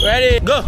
Ready, go.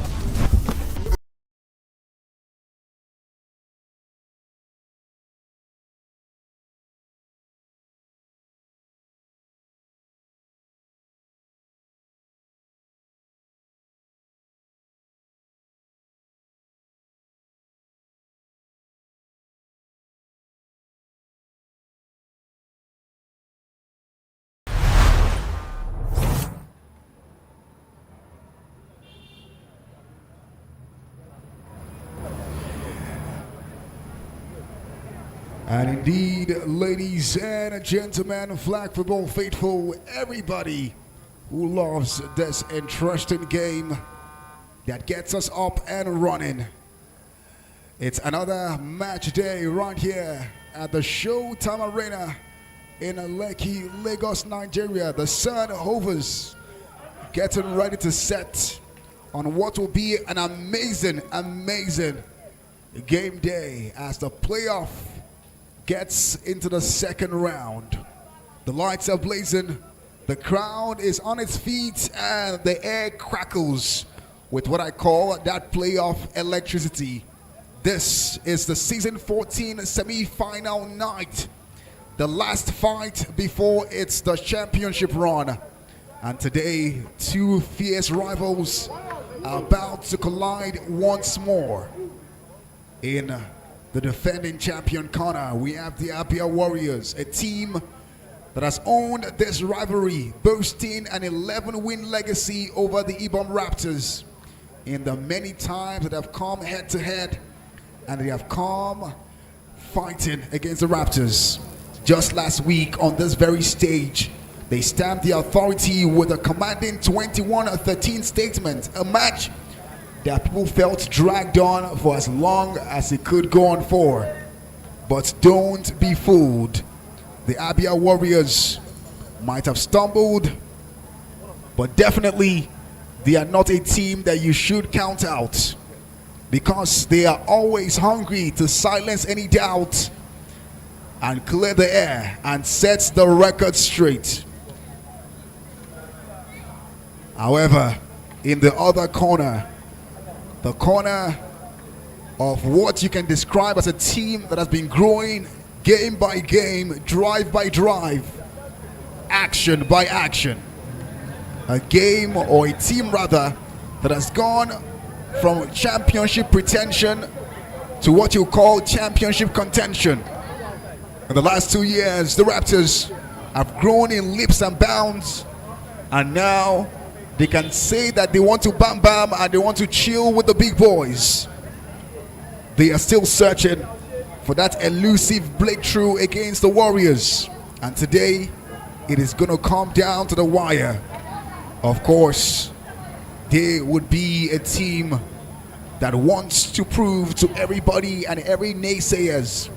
And indeed, ladies and gentlemen, flag football faithful, everybody who loves this interesting game that gets us up and running. It's another match day right here at the Showtime Arena in Lekki, Lagos, Nigeria. The sun hovers, getting ready to set on what will be an amazing game day as the playoff gets into the second round. The lights are blazing, the crowd is on its feet, and the air crackles with what I call that playoff electricity. This is the season 14 semi-final night, the last fight before it's the championship run. And today, two fierce rivals are about to collide once more. In the defending champion corner, we have the Abia-Warriors, a team that has owned this rivalry, boasting an 11-win legacy over the Ibom Raptors in the many times that have come head-to-head, and they have come fighting against the Raptors. Just last week on this very stage, they stamped the authority with a commanding 21-13 statement, a match that people felt dragged on for as long as it could go on for. But don't be fooled. The Abia-Warriors might have stumbled, but definitely they are not a team that you should count out, because they are always hungry to silence any doubt and clear the air and set the record straight. However, in the other corner, the corner of what you can describe as a team that has been growing game by game, drive by drive, action by action. A game, or a team rather, that has gone from championship pretension to what you call championship contention. In the last 2 years, the Raptors have grown in leaps and bounds, and now they can say that they want to bam bam and they want to chill with the big boys. They are still searching for that elusive breakthrough against the Warriors, and today it is going to come down to the wire. Of course, they would be a team that wants to prove to everybody and every naysayers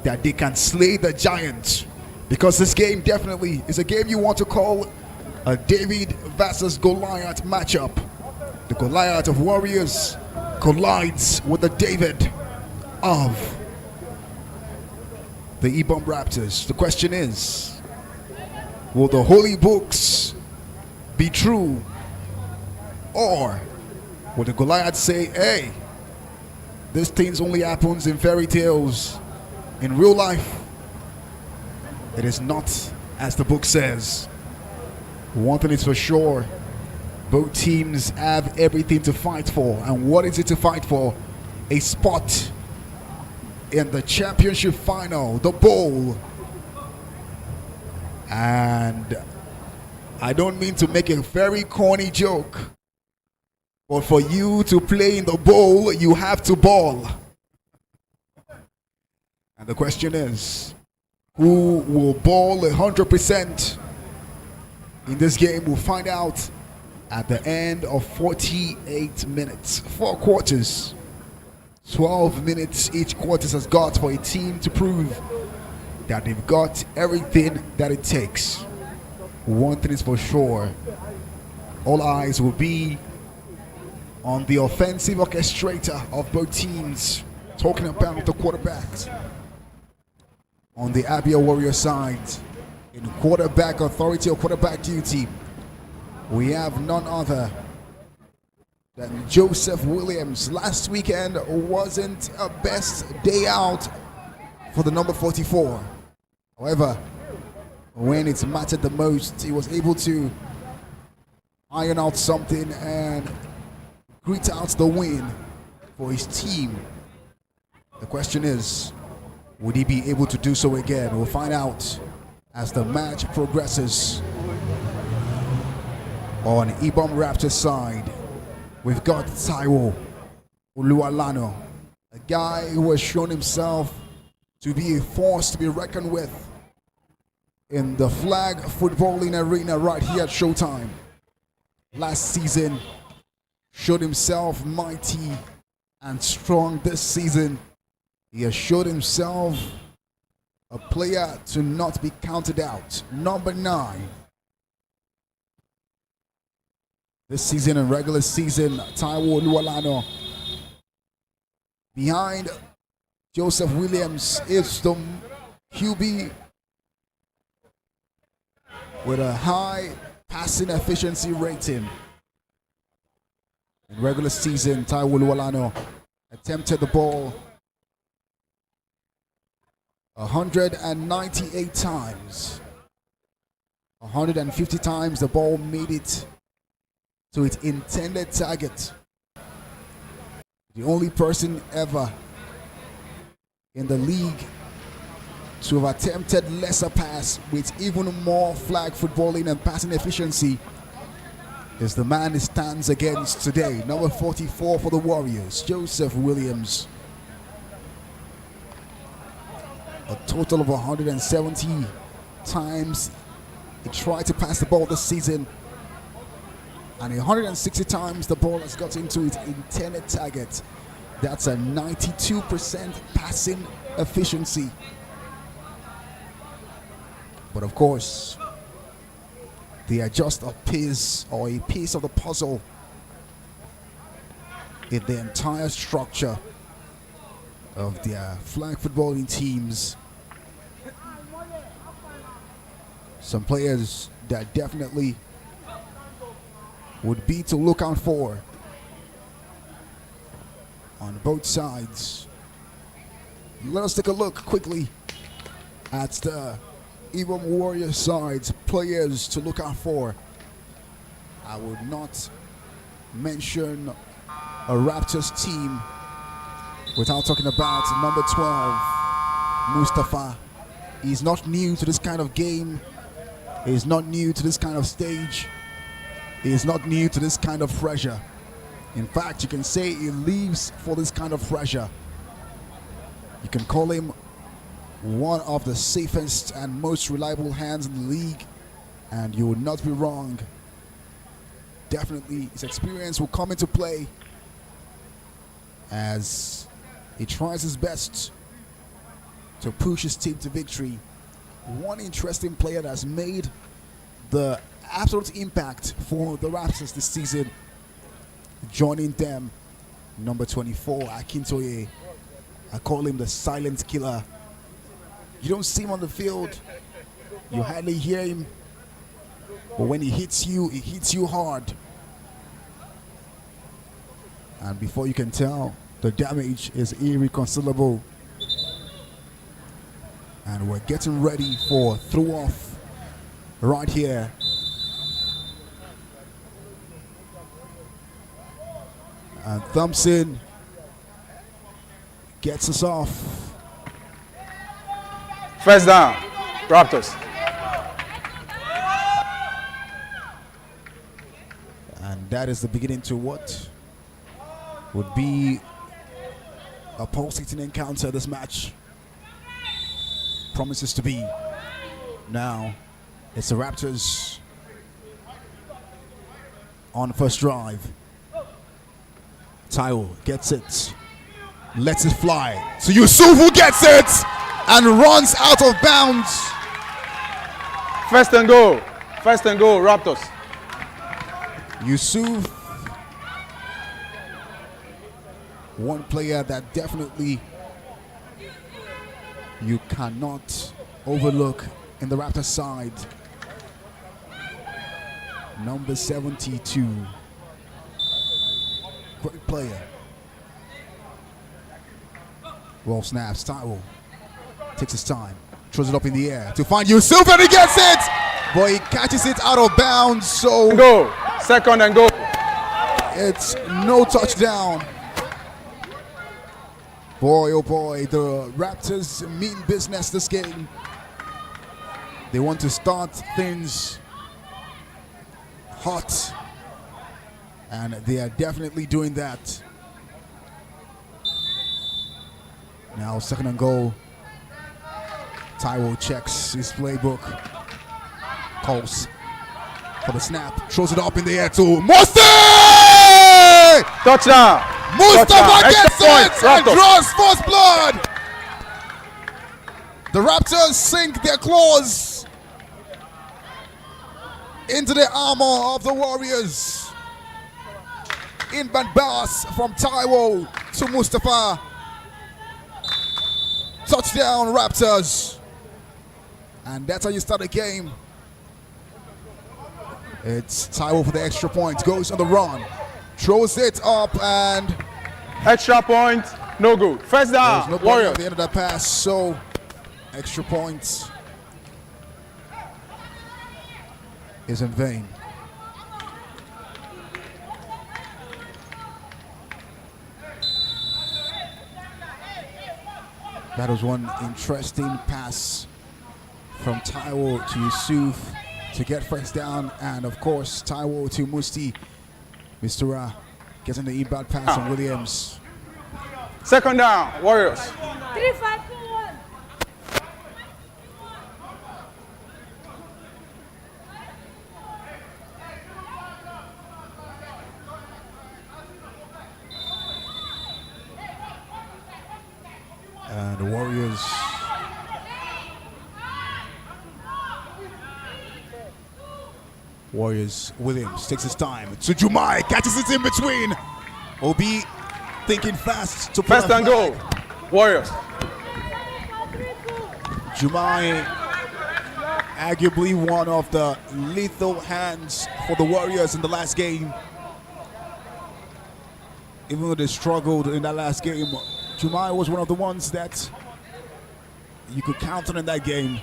that they can slay the giant, because this game definitely is a game you want to call a David versus Goliath matchup. The Goliath of Warriors collides with the David of the Ibom Raptors. The question is, will the holy books be true, or will the Goliath say, hey, this thing only happens in fairy tales? In real life, it is not as the book says. One thing is for sure, both teams have everything to fight for. And what is it to fight for? A spot in the championship final, the bowl. And I don't mean to make a very corny joke, but for you to play in the bowl, you have to ball. And the question is, who will ball 100% in this game? We'll find out at the end of 48 minutes. 4 quarters, 12 minutes each quarter has got for a team to prove that they've got everything that it takes. One thing is for sure, all eyes will be on the offensive orchestrator of both teams, talking about the quarterbacks. On the Abia-Warrior side, in quarterback authority or quarterback duty, we have none other that Joseph Williams last weekend wasn't a best day out for the number 44. However, when it mattered the most, he was able to iron out something and grit out the win for his team. The question is, would he be able to do so again? We'll find out as the match progresses. On Ibom Raptors side, we've got Taiwo Oluwalano, a guy who has shown himself to be a force to be reckoned with in the flag footballing arena right here at Showtime. Last season, showed himself mighty and strong. This season, he has showed himself a player to not be counted out. Number 9. This season and regular season, Taiwo Oluwalano. Behind Joseph Williams is the QB with a high passing efficiency rating. In regular season, Taiwo Oluwalano attempted the ball 198 times. 150 times the ball made it to its intended target. The only person ever in the league to have attempted lesser pass with even more flag footballing and passing efficiency is the man he stands against today. Number 44 for the Warriors, Joseph Williams. A total of 170 times he tried to pass the ball this season, and 160 times the ball has got into its intended target. That's a 92% passing efficiency. But of course, they are just a piece or a piece of the puzzle in the entire structure of their flag footballing teams. Some players that definitely would be to look out for on both sides. Let us take a look quickly at the Ibom Warriors sides, players to look out for. I would not mention a Raptors team without talking about number 12, Mustafa. He's not new to this kind of game. He's not new to this kind of stage. He is not new to this kind of pressure. In fact, you can say he lives for this kind of pressure. You can call him one of the safest and most reliable hands in the league, and you would not be wrong. Definitely his experience will come into play as he tries his best to push his team to victory. One interesting player that's made the absolute impact for the Raptors this season, joining them, number 24, Akintoye. I call him the silent killer. You don't see him on the field, you hardly hear him, but when he hits you hard. And before you can tell, the damage is irreconcilable. And we're getting ready for throw-off right here. And Thompson gets us off. First down, Raptors. And that is the beginning to what would be a pulsating encounter. This match promises to be. Now it's the Raptors on first drive. Taiwo gets it, lets it fly. So Yusuf, who gets it and runs out of bounds. First and goal, Raptors. Yusuf, one player that definitely you cannot overlook in the Raptors side. Number 72. great player. Roll snaps, Taiwo takes his time, throws it up in the air to find Yusuf, and he gets it! But he catches it out of bounds, so Go. Second and go. it's no touchdown. Boy, oh boy, the Raptors mean business this game. They want to start things hot, and they are definitely doing that. Now, second and goal. Taiwo checks his playbook. Calls for the snap. Throws it up in the air to Musti! Touchdown. Mustafa Touchdown. gets Extra it point. and Raptors. draws first blood. The Raptors sink their claws into the armor of the Warriors. Inbound pass from Taiwo to Mustafa. Touchdown, Raptors. And that's how you start a game. It's Taiwo for the extra point. Goes on the run. Throws it up, and Extra point. No good. First down. there's nobody Warriors. at the end of that pass, so extra points is in vain. That was one interesting pass from Taiwo to Yusuf to get first down, and of course Taiwo to Musti. Mr. Getting the inbound pass on Williams. Second down. Warriors. 3, 5, 2, 1. And the Warriors Williams takes his time to Jumai, catches it in between. Obi thinking fast to put First a and goal. flag. Warriors. Jumai, arguably one of the lethal hands for the Warriors in the last game. Even though they struggled in that last game, Jumai was one of the ones that you could count on in that game.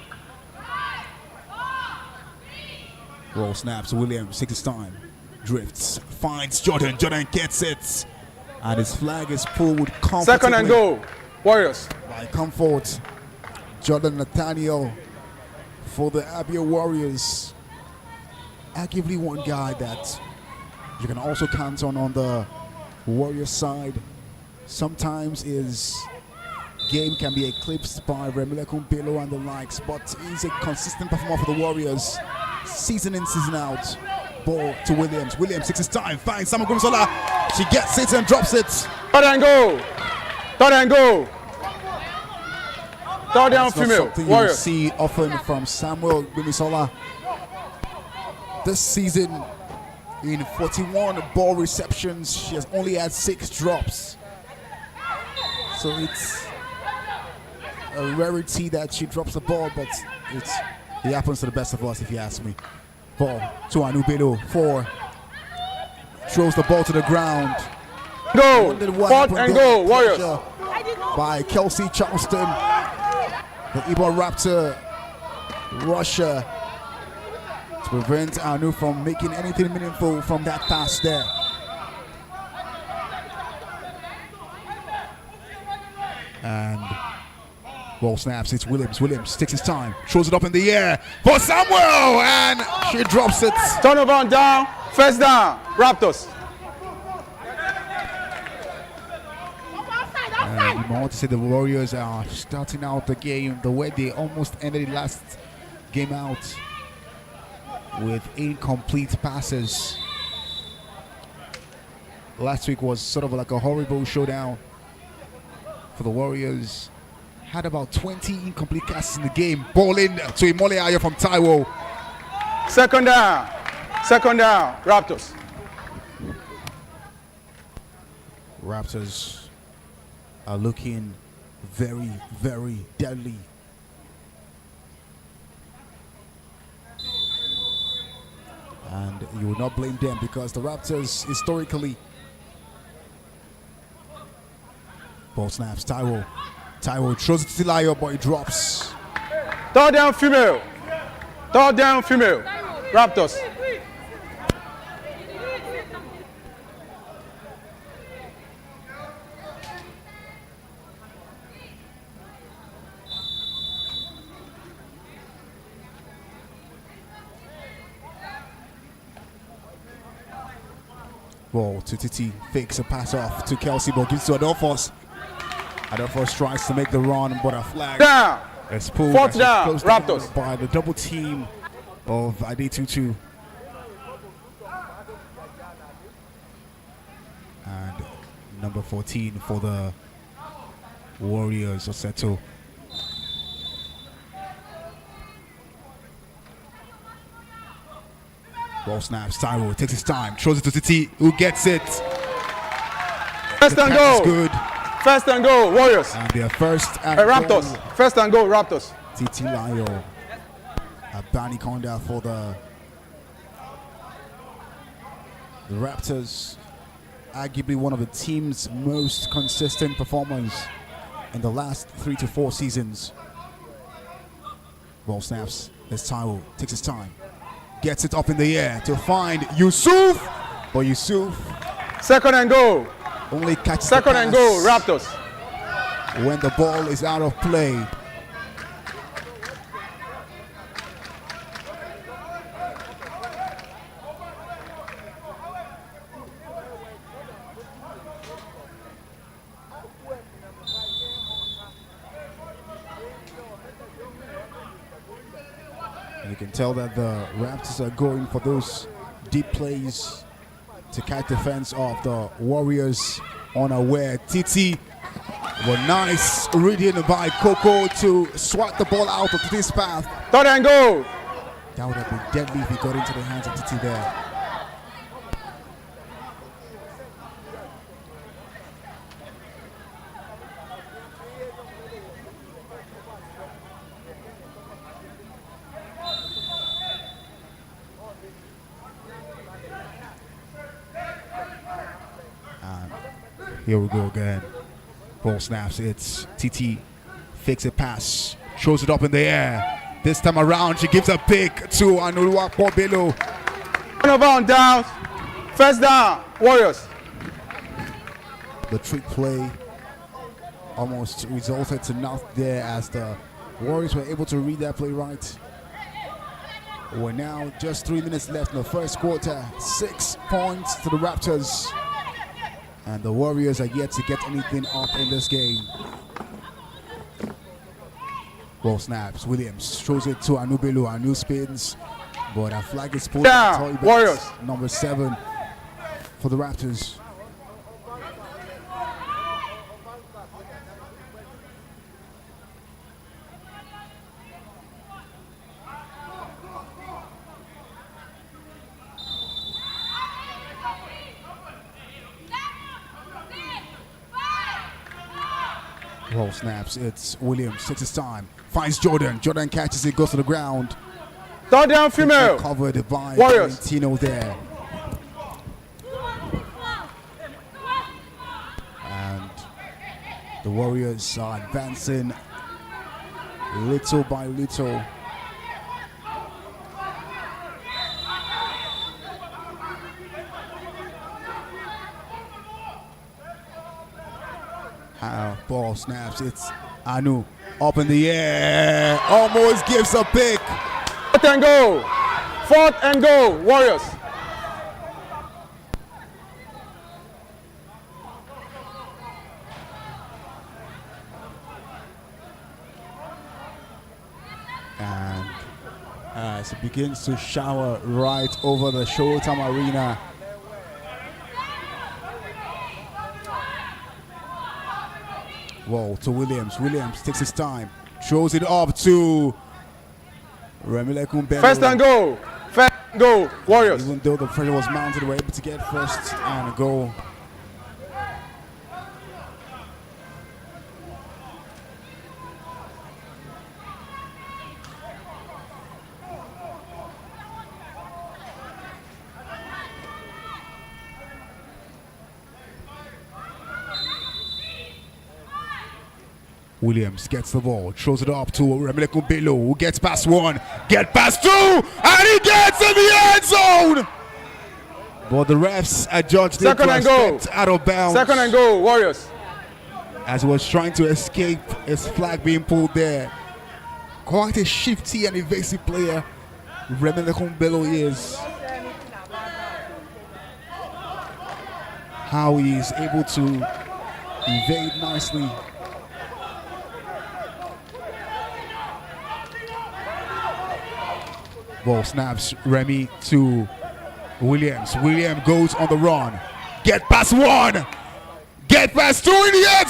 Roll snaps, Williams takes his time, drifts, finds Jordan, Jordan gets it, and his flag is pulled comfortably. Second and goal. Warriors. By Comfort, Jordan Nathaniel for the Abia-Warriors. Arguably one guy that you can also count on the Warriors side. Sometimes his game can be eclipsed by Remile Kumpelo and the likes, but he's a consistent performer for the Warriors. Season in, season out. Ball to Williams. Williams takes his time, finds Samuel Gumsola. She gets it and drops it. Third and goal. Third and goal. Third down It's not female. something you Warriors. see often from Samuel Gumsola. This season, in 41 ball receptions, she has only had 6 drops. So it's a rarity that she drops the ball, but it happens to the best of us, if you ask me. Ball to Anubelo, 4. Throws the ball to the ground. Go. Wondered what Fourth happened and there. goal. Warriors. Pressure by Kelsey Charleston. The Ibom Raptor rusher to prevent Anu from making anything meaningful from that pass there. And ball snaps, it's Williams. Williams takes his time, throws it up in the air for Samuel, and she drops it. Turnover on down. First down. Raptors. And you want to say the Warriors are starting out the game the way they almost ended the last game out, with incomplete passes. Last week was sort of like a horrible showdown for the Warriors. Had about 20 incomplete passes in the game. Ball in to Imole Ayo from Taiwo. Second down. Second down. Raptors. Raptors are looking very, very deadly. And you will not blame them, because the Raptors historically Ball snaps. Taiwo. Taiwo throws it to Tilayo, but he drops. Third down female. Third down female. Raptors. Ball to Titi, fakes a pass off to Kelsey, but gives to Adolphus. Adolphus tries to make the run, but a flag is pulled. Fourth down, Raptors. By the double team of Adetutu. And number 14 for the Warriors, Oseto. Ball snaps, Taiwo takes his time, throws it to Titi, who gets it. First and goal. Good. First and goal, Warriors. And their first and Raptors. goal. First and goal, Raptors. Titi Layo. Abani Konda for the Raptors. Arguably one of the team's most consistent performers in the last 3 to 4 seasons. Ball snaps. There's Taiwo. Takes his time. Gets it up in the air to find Yusuf. But Yusuf Second and goal. only catches Second the and pass goal, Raptors. when the ball is out of play. You can tell that the Raptors are going for those deep plays to catch defense of the Warriors unaware. Titi, well, nice reading by Coco to swat the ball out of Titi's path. Third and goal. That would have been deadly if he got into the hands of Titi there. Here we go again. Ball snaps. It's TT. Fakes a pass. Throws it up in the air. This time around, she gives a pick to Anulua Pobelo. Turnover on downs. First down, Warriors. The trick play almost resulted to nothing there as the Warriors were able to read that play right. We're now just 3 minutes left in the first quarter. 6 points to the Raptors. And the Warriors are yet to get anything up in this game. Ball snaps. Williams throws it to Anubelu. Anu spins. But a flag is pulled. Down, Warriors. Number 7 for the Raptors. Ball snaps. It's Williams. Takes his time. Finds Jordan. Jordan catches it. Goes to the ground. Third down, female. Covered by Warriors. Valentino there. And the Warriors are advancing little by little. Ball snaps. It's Anu up in the air. Almost gives a pick. Fourth and goal. Fourth and goal, Warriors. And as it begins to shower right over the Showtime Arena. Whoa, to Williams. Williams takes his time. Throws it up to Remilekun Bello. First and goal. First and goal, Warriors. Even though the pressure was mounted, they were able to get first and goal. Williams gets the ball, throws it up to Remilekun Bello, who gets past one, get past two, and he gets in the end zone! But the refs adjudged it Second and goal. out of bounds. Second and goal, Warriors. As he was trying to escape, his flag being pulled there. Quite a shifty and evasive player, Remilekun Bello is. How he is able to evade nicely. Ball snaps Remy to Williams. Williams goes on the run. Get past one. Get past two in the end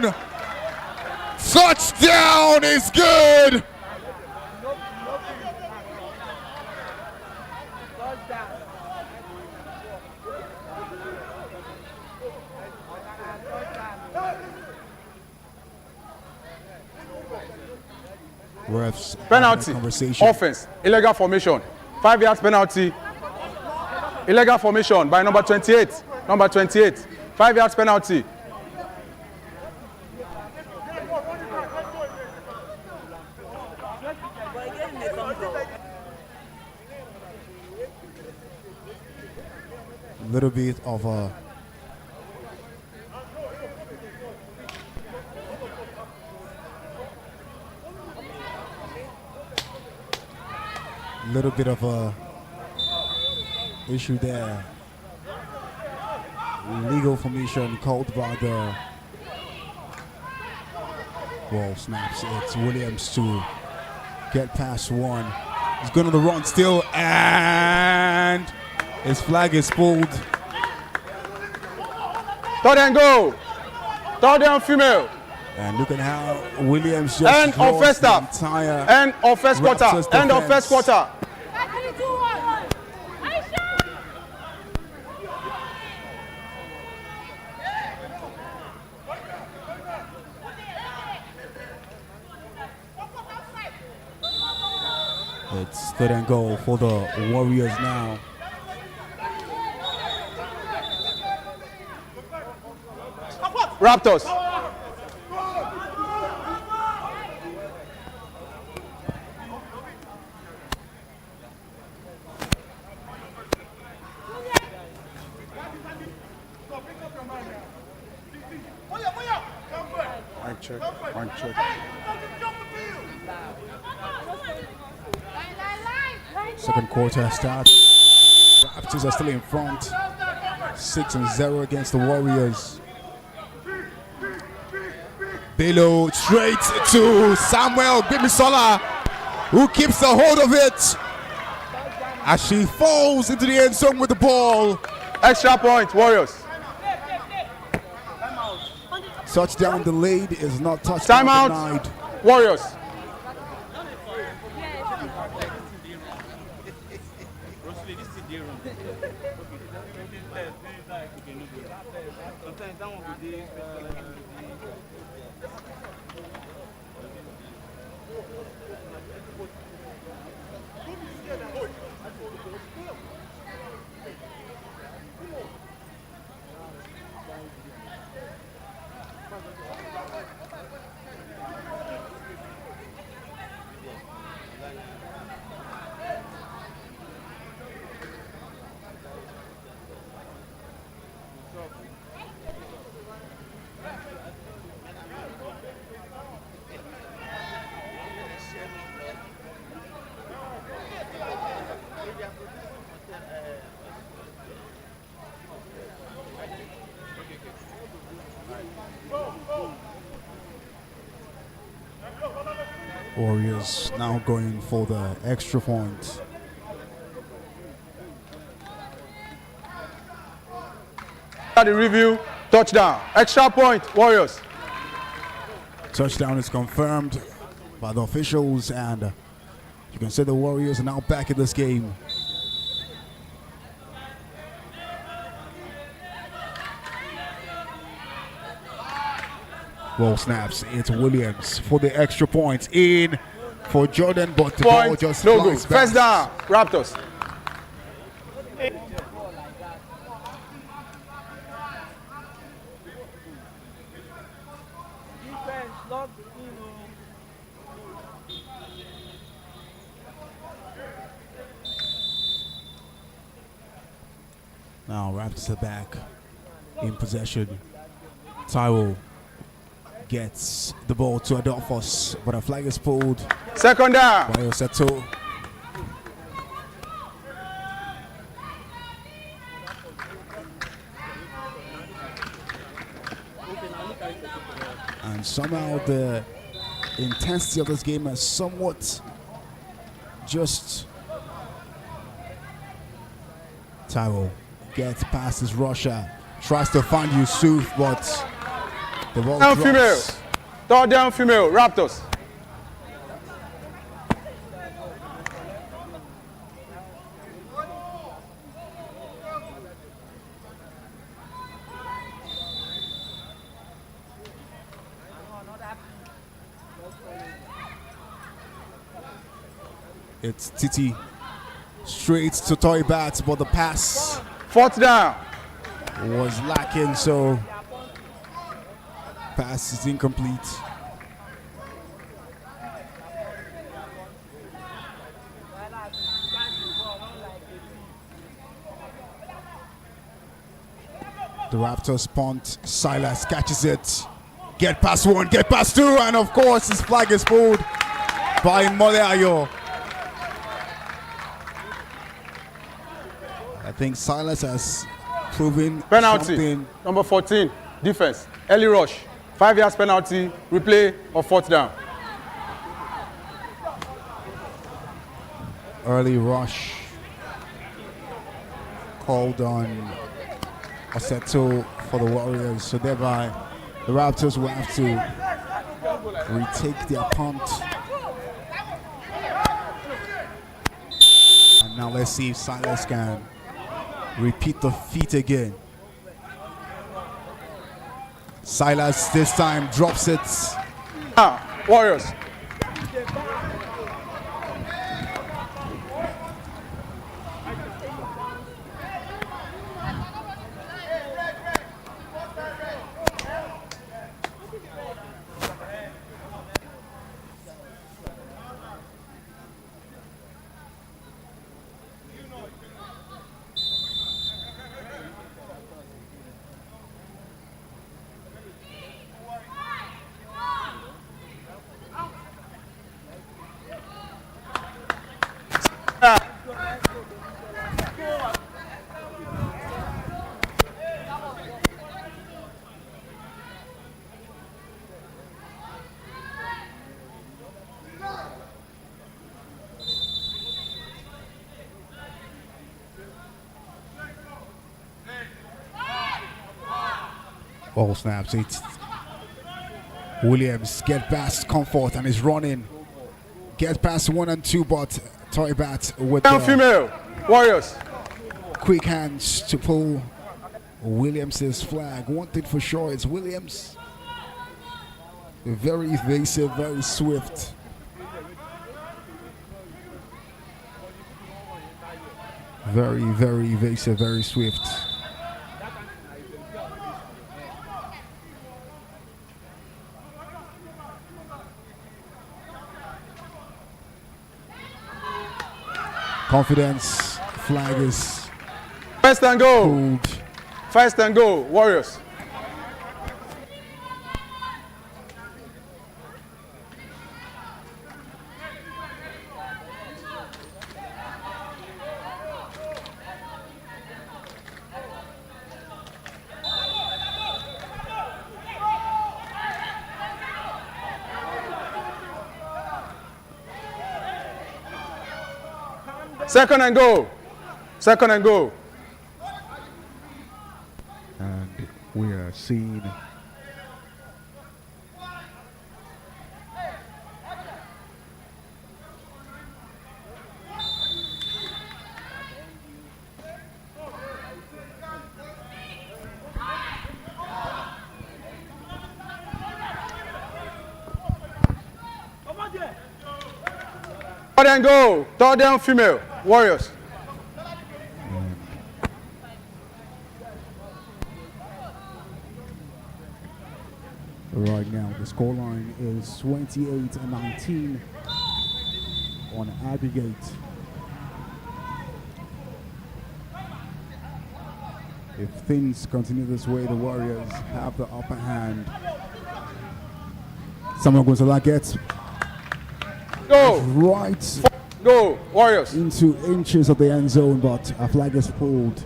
zone. Touchdown is good. Refs Penalty. conversation. Offense. Illegal formation. 5 yards penalty. Illegal formation by number 28. Number 28. 5 yards penalty. A little bit of a issue there. Legal formation called by the ball snaps. It's Williams to get past one. He's going on the run still, and his flag is pulled. Third and goal. Third down female. And look at how Williams just End of first half. entire End of first quarter. Raptors End of defense. first quarter. It's third and goal for the Warriors now. Raptors. Mic check. Mic check. Second quarter starts. Raptors are still in front. 6-0 against the Warriors. Bello straight to Samuel Bimisola, who keeps a hold of it as she falls into the end zone with the ball. Extra point, Warriors. Touchdown delayed is not touchdown denied. Timeout, Warriors. Warriors now going for the extra point. The review, touchdown. Extra point, Warriors. Touchdown is confirmed by the officials, and you can say the Warriors are now back in this game. Ball snaps. It's Williams for the extra point. In for Jordan, but the ball Point, just no good. flies back. First down, Raptors. Now Raptors are back in possession. Taiwo gets the ball to Adolphus, but a flag is pulled. Second down. By Oseto. And somehow the intensity of this game has somewhat just... Taiwo gets past his rusher, tries to find Yusuf, but the ball Down drops. female. Third down female. Raptors. It's Titi straight to Toy Bats, but the pass Fourth down. was lacking, so pass is incomplete. The Raptors punt. Silas catches it. Get past one, get past two, and of course his flag is pulled by Mole Ayo. I think Silas has proven Penalty. something. Number 14. Defense. Early rush. 5 yards penalty. Replay of fourth down. Early rush called on Oseto for the Warriors, so thereby the Raptors will have to retake their punt. And now let's see if Silas can repeat the feat again. Silas this time drops it. Warriors. Ball snaps. It's Williams get past Comfort and is running. Get past 1 and 2, but Toy Bat with Down the female. Warriors. quick hands to pull Williams's flag. One thing for sure, it's Williams. Very evasive, very swift. Very, very evasive, very swift. Confidence, flag is First and goal. pulled. First and goal. Warriors. Second and goal. Second and goal. And we are seeing Third and goal. Third down female. Warriors. right now the scoreline is 28-19 on aggregate. If things continue this way, the Warriors have the upper hand. Samuel Gonzalez gets Go! right Go, Warriors! into inches of the end zone, but a flag is pulled.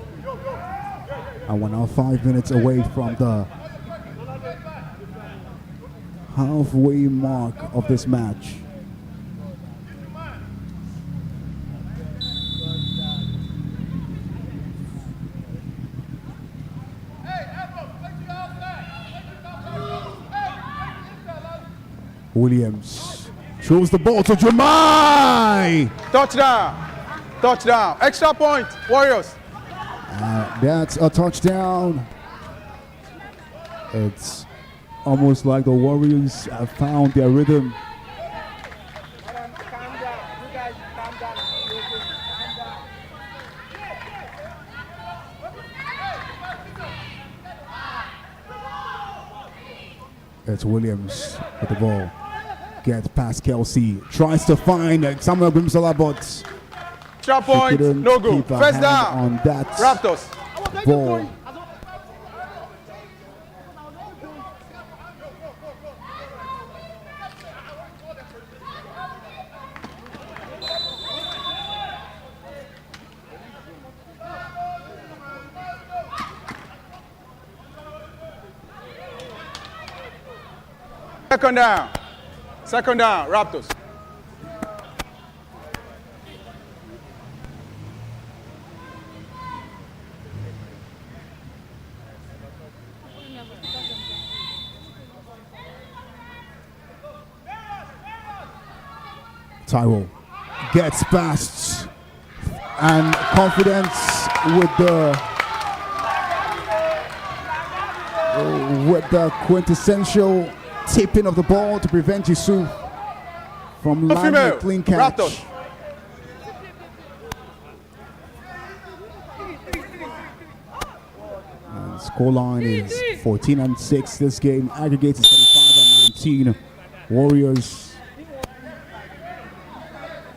And we're now 5 minutes away from the halfway mark of this match. Williams throws the ball to Jemai. Touchdown! Touchdown! Extra point, Warriors! That's a touchdown. It's almost like the Warriors have found their rhythm. It's Williams with the ball. Gets past Kelsey. Tries to find Samuel Grimsala, but Extra point, no good. First down on that Raptors. ball. Second down, Raptors. Tyrell gets past and confidence with the quintessential tipping of the ball to prevent Yusuf from landing a clean catch. Raptors. And scoreline is 14-6. This game aggregates is 35-19. Warriors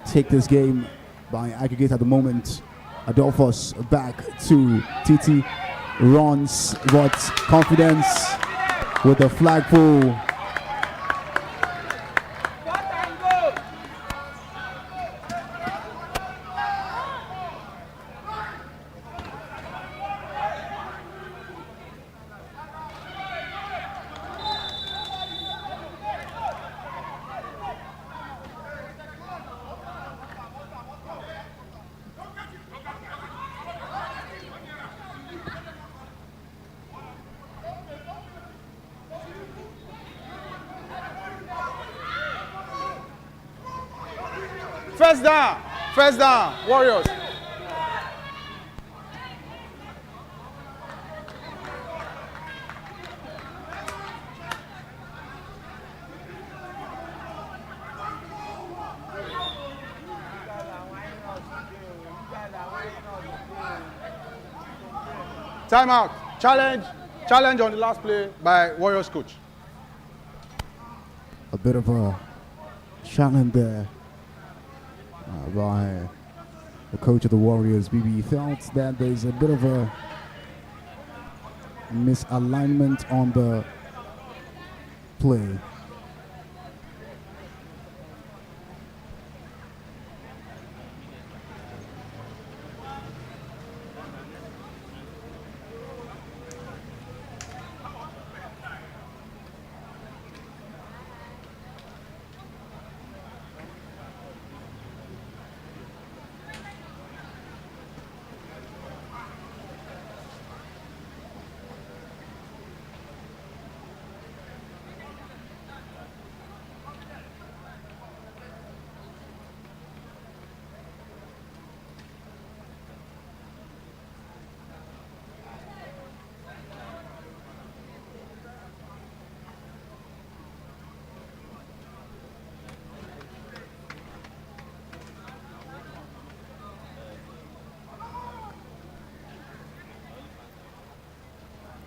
take this game by aggregate at the moment. Adolphus back to Titi, runs, but confidence with the flagpole. First down, Warriors. Timeout. Challenge on the last play by Warriors coach. A bit of a challenge there by the coach of the Warriors. BB felt that there's a bit of a misalignment on the play.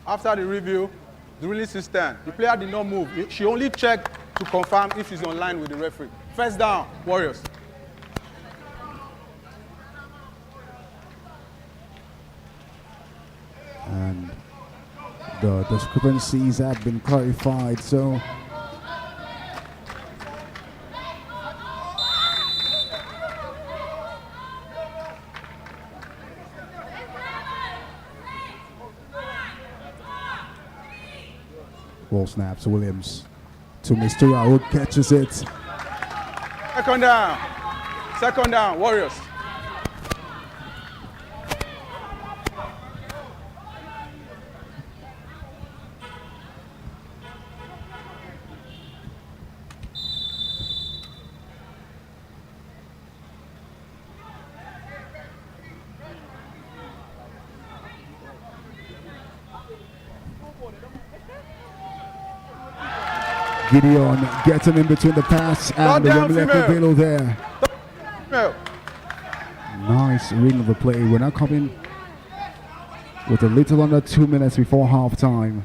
After the review, the release system, the player did not move. She only checked to confirm if she's on line with the referee. First down, Warriors. And the discrepancies have been clarified. So ball snaps, Williams to Mr. who catches it. Second down, Warriors. Gideon getting in between the pass and the Lekki there. Nice reading of the play. We're now coming with a little under 2 minutes before halftime.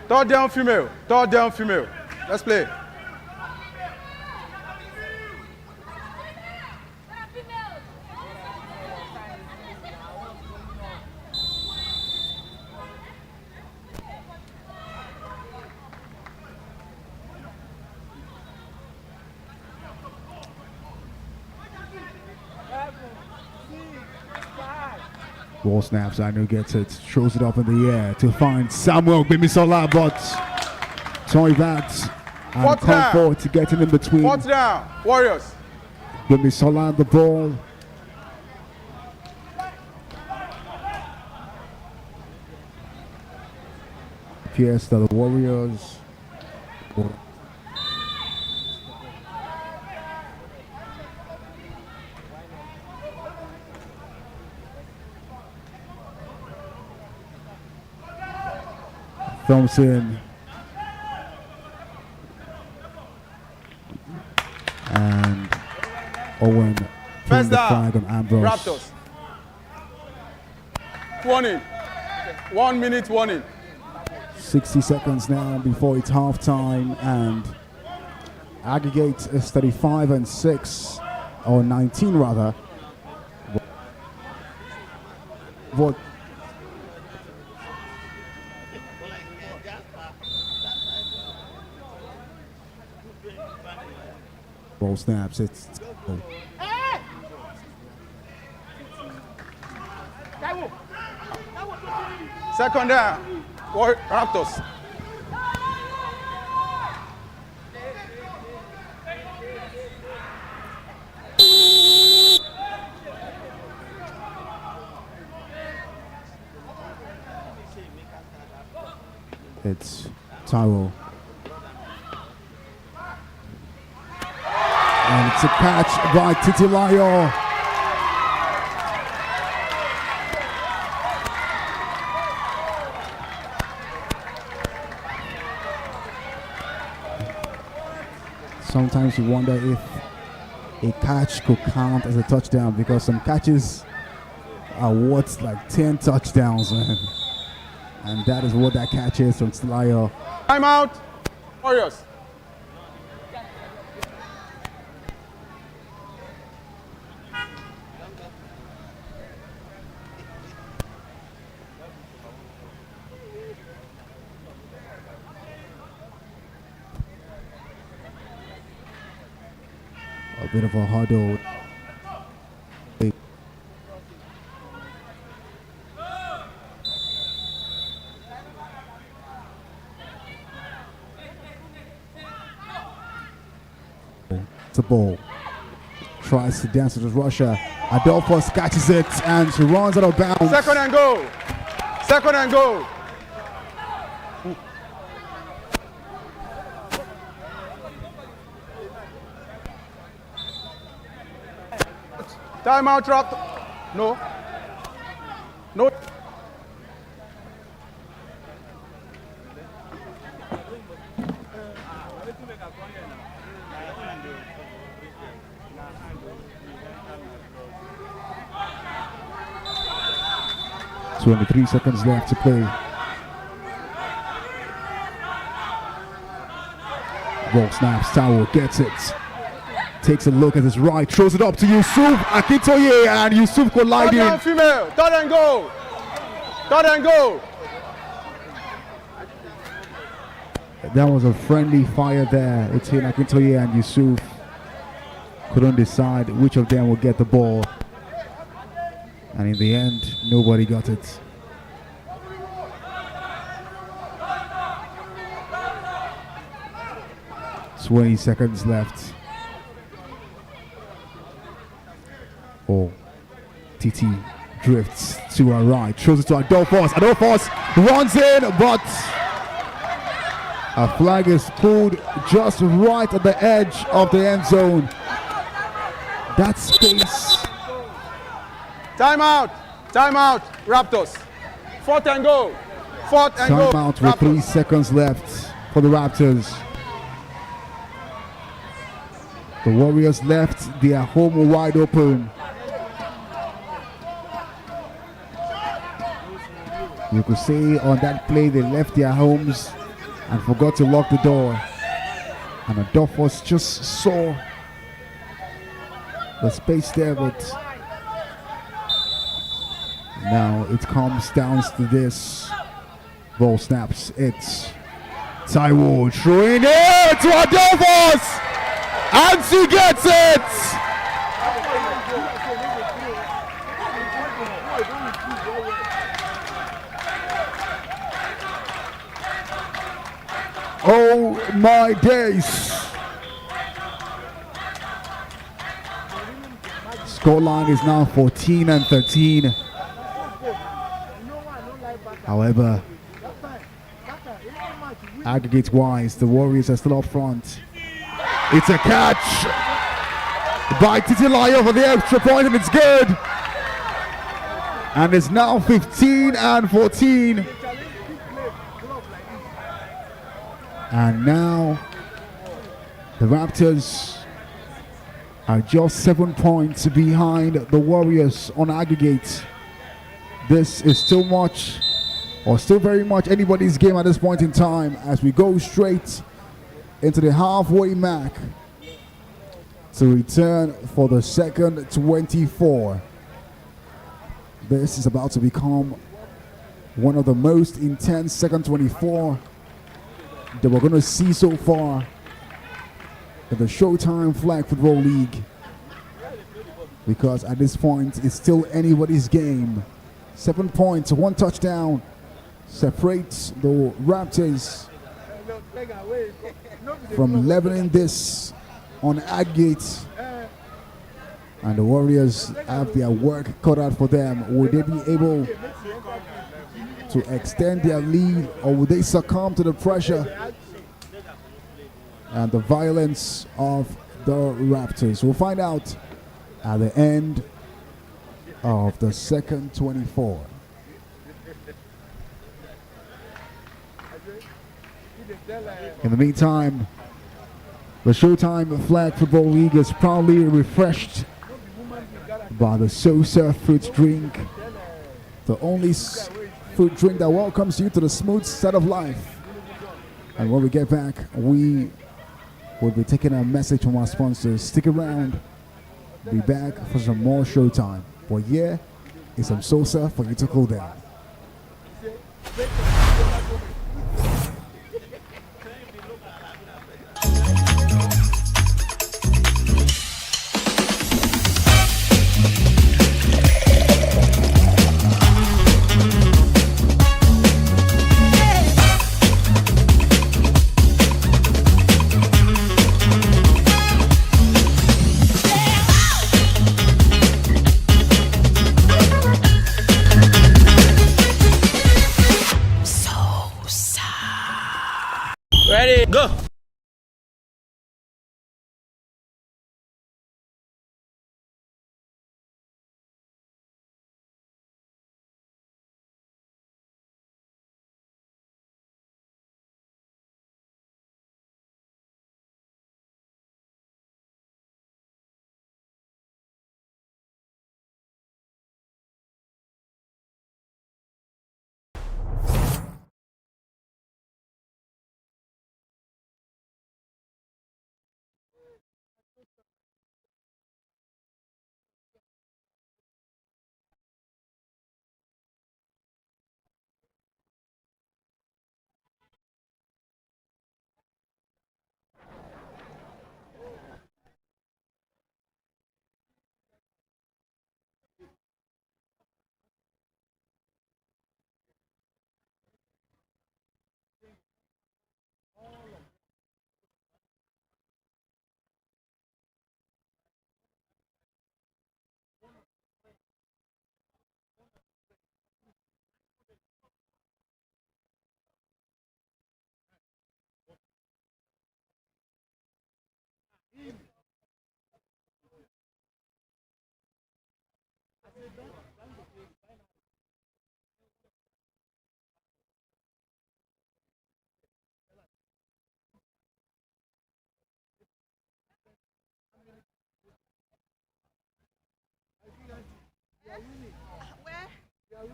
Third down, female. Let's play. Ball snaps, Anu gets it, throws it up in the air to find Samuel Bimisola, but Toivat and Comfort to get in between. Fourth down, Warriors. Bimisola the ball. Appears that the Warriors Thompson and Owen putting the flag on Ambrose. Raptors. Warning. 1 minute warning. 60 seconds now before it's halftime, and aggregate is 35-6, or 19 rather. What? Ball snaps. It's second down, Raptors. It's Tyrell. And it's a catch by Titilayo. Sometimes you wonder if a catch could count as a touchdown, because some catches are worth like 10 touchdowns, man. And that is what that catch is from Titilayo. Timeout, Warriors. A bit of a huddle. The ball. Tries to dance with Russia. Adolphus catches it and she runs out of bounds. Second and goal. Second and goal. Timeout, Raptor. No. No. Three seconds left to play. Ball snaps, Taiwo gets it. Takes a look at his right, throws it up to Yusuf Akintoye, and Yusuf colliding. Third and female, third and goal. Third and goal. That was a friendly fire there between Akintoye and Yusuf. Couldn't decide which of them would get the ball. And in the end, nobody got it. "20 seconds left. Oh, TT drifts to our right, throws it to Adolphus. Adolphus runs in, but a flag is pulled just right at the edge of the end zone. That space. Timeout. Timeout. Raptors. Fourth and goal. Fourth and goal. Timeout with 3 seconds left for the Raptors. The Warriors left their home wide open. You could say on that play they left their homes and forgot to lock the door. And Adolphus just saw the space there, but now it comes down to this. Ball snaps. It's Taiwo throwing it to Adolphus, and she gets it. Oh my days. Scoreline is now 14-13. However, aggregate wise, the Warriors are still up front. It's a catch by Titilayo for the extra point, and it's good. And it's now 15-14. And now the Raptors are just 7 points behind the Warriors on aggregate. This is still very much anybody's game at this point in time, as we go straight into the halfway mark to return for the second 24. This is about to become one of the most intense second 24 that we're going to see so far in the Showtime Flag Football League, because at this point it's still anybody's game. 7 points, 1 touchdown separates the Raptors from leveling this on aggregate, and the Warriors have their work cut out for them. Will they be able to extend their lead, or will they succumb to the pressure and the violence of the Raptors? We'll find out at the end of the second 24. In the meantime, the Showtime Flag Football League is proudly refreshed by the Sosa fruit drink, the only fruit drink that welcomes you to the smooth side of life. And when we get back, we will be taking a message from our sponsors. Stick around. Be back for some more Showtime. But yeah, it's some Sosa for you to cool down. Are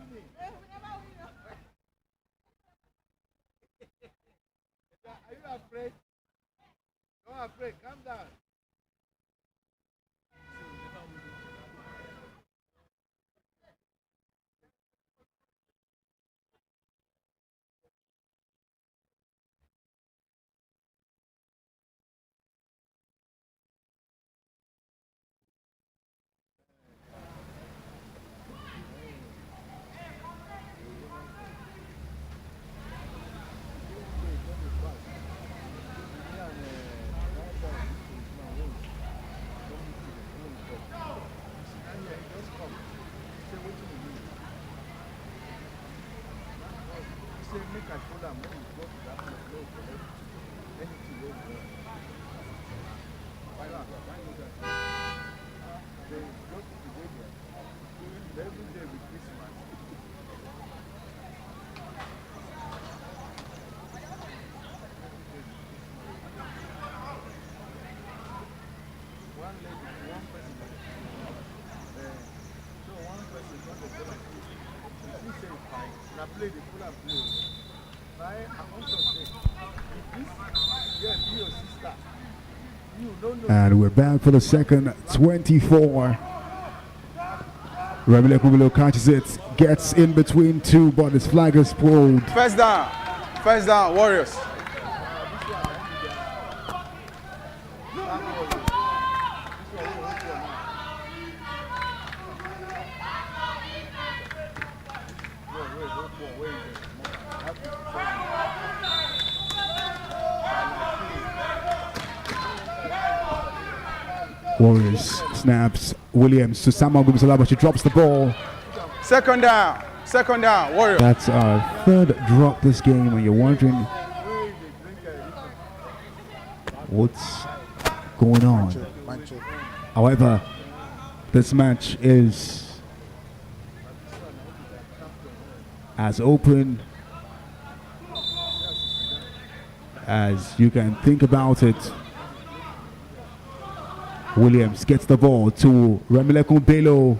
you afraid? Don't afraid. Calm down. And we're back for the second 24. Remile Kubilo catches it, gets in between two, but his flag is pulled. First down, Warriors. Warriors snaps Williams to Samuel Gumsala, but she drops the ball. Second down, Warriors. That's our third drop this game, and you're wondering what's going on. However, this match is as open as you can think about it. Williams gets the ball to Remile Kubilo.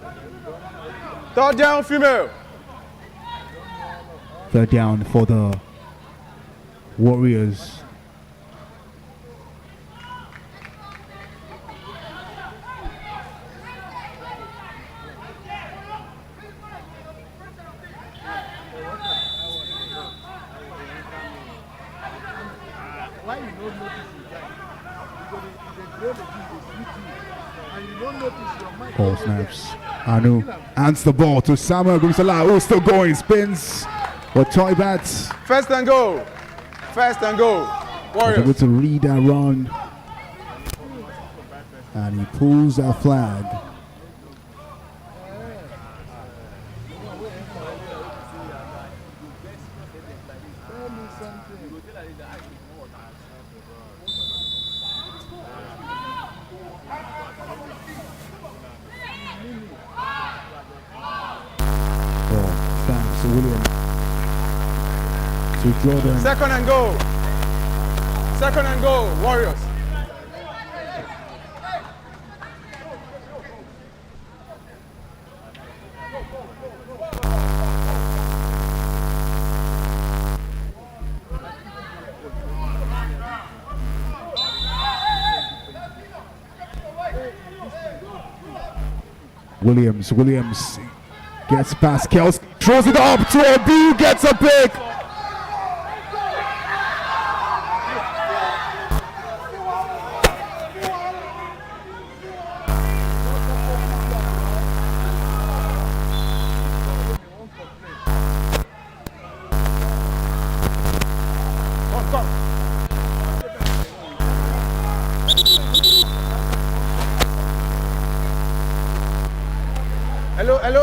Third down, female. Third down for the Warriors. Ball snaps. Anu hands the ball to Samuel Gumsala, who's still going, spins for toy bats. First and go. Warriors. Able to read that run, and he pulls a flag. Williams to Jordan. Second and go, Warriors. Williams gets past Kels, throws it up to Obi, gets a pick. Hello.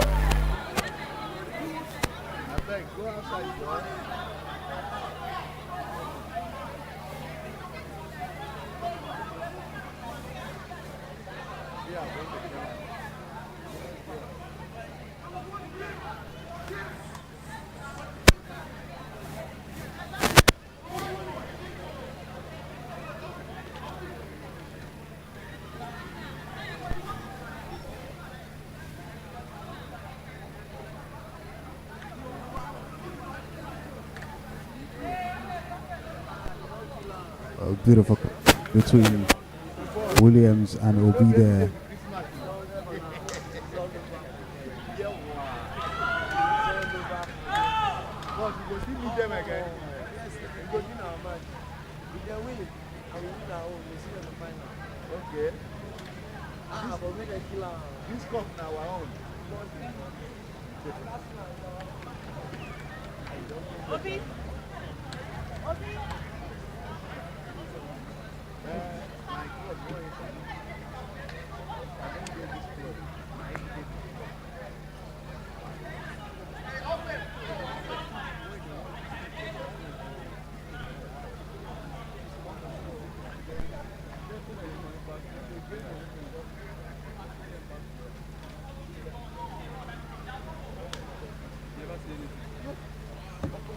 a bit of a between Williams and Obi there. Okay. This cup now our own. Obi. Obi. My God, boy. I don't get this play.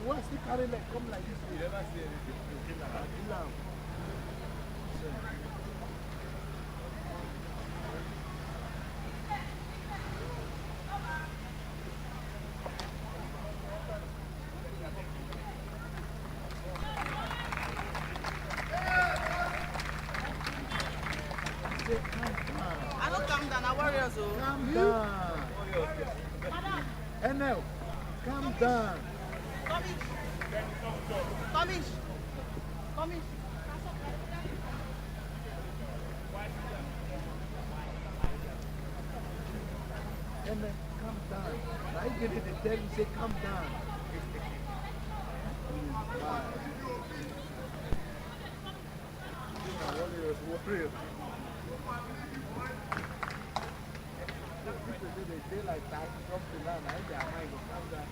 Once they carry like come like this, you never see anything. I don't calm down. I Warriors. Calm down. NL, calm down. Come in. NL, calm down. Now you get it, they tell you, say calm down. Warriors. They say like that, something like that, their mind will calm down.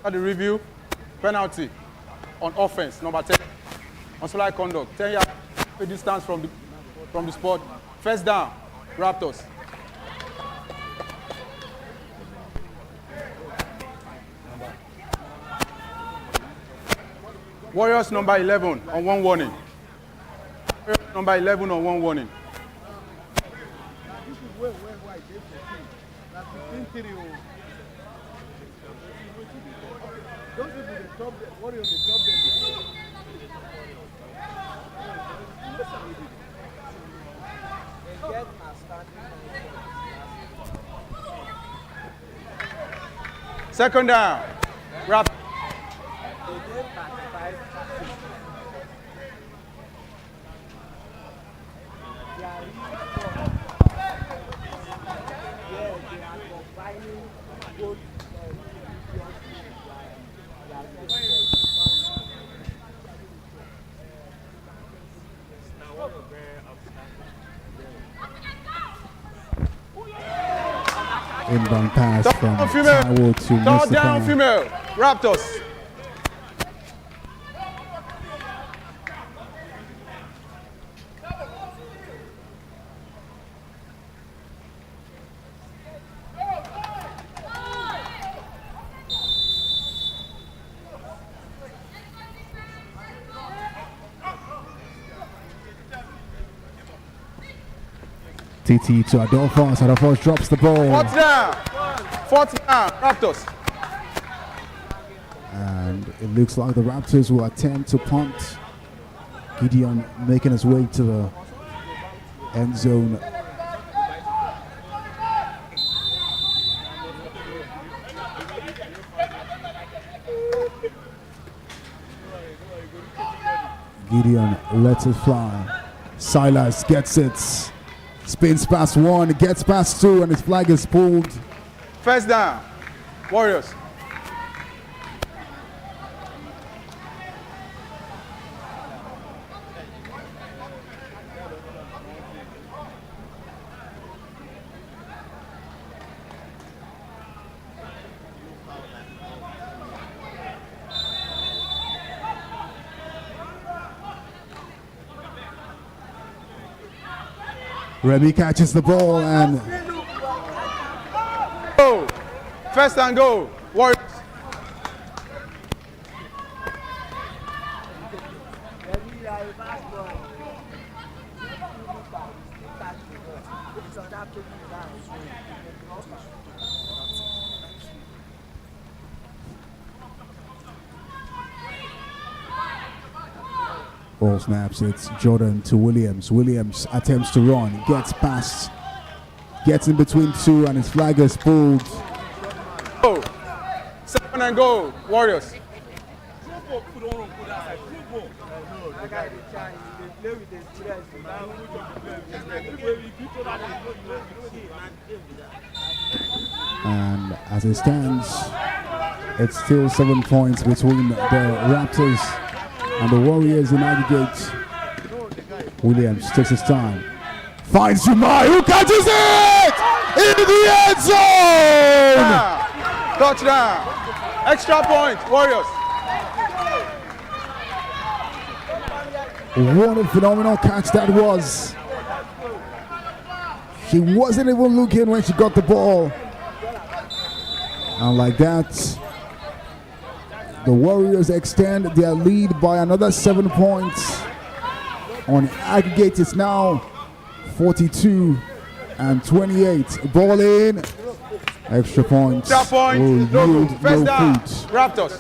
The review, penalty on offense, number 10. Unsportsmanlike conduct, 10 yard distance from the spot. First down, Raptors. Warriors number 11 on one warning. Warriors number 11 on one warning. This is where I did for 15-3. Those people, they top them. Warriors, they top them. Second down, Raptors. Inbound pass from Taiwo to Third down, Mustafa. female, Raptors. TT to Adolphus. Adolphus drops the ball. Fourth down, Raptors. And it looks like the Raptors will attempt to punt. Gideon making his way to the end zone. Gideon lets it fly. Silas gets it. Spins past one, gets past two, and his flag is pulled. First down, Warriors. Remy catches the ball and Go. First and goal, Warriors. Ball snaps, it's Jordan to Williams. Williams attempts to run, gets past, gets in between two, and his flag is pulled. Go. 7 and go, Warriors. And as it stands, it's still 7 points between the Raptors and the Warriors in aggregate. Williams takes his time, finds Jumai, who catches it in the end zone! Touchdown. Extra point, Warriors. What a phenomenal catch that was. She wasn't even looking when she got the ball. And like that, the Warriors extend their lead by another 7 points. On aggregate, it's now 42 and 28. Ball in. Extra points. Extra point. No yield good. First no down. fruit. Raptors.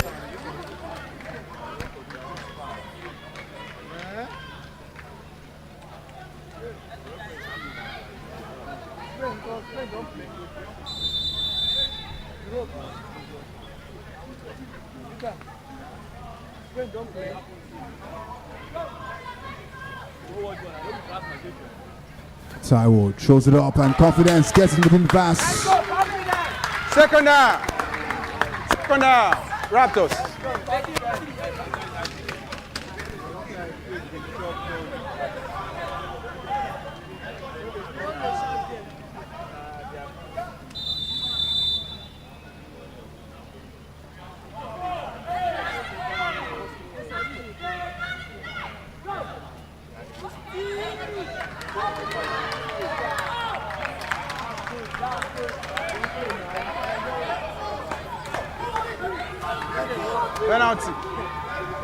Taiwo throws it up and confidence gets it within the pass. Second down. Second down. Raptors. Penalty.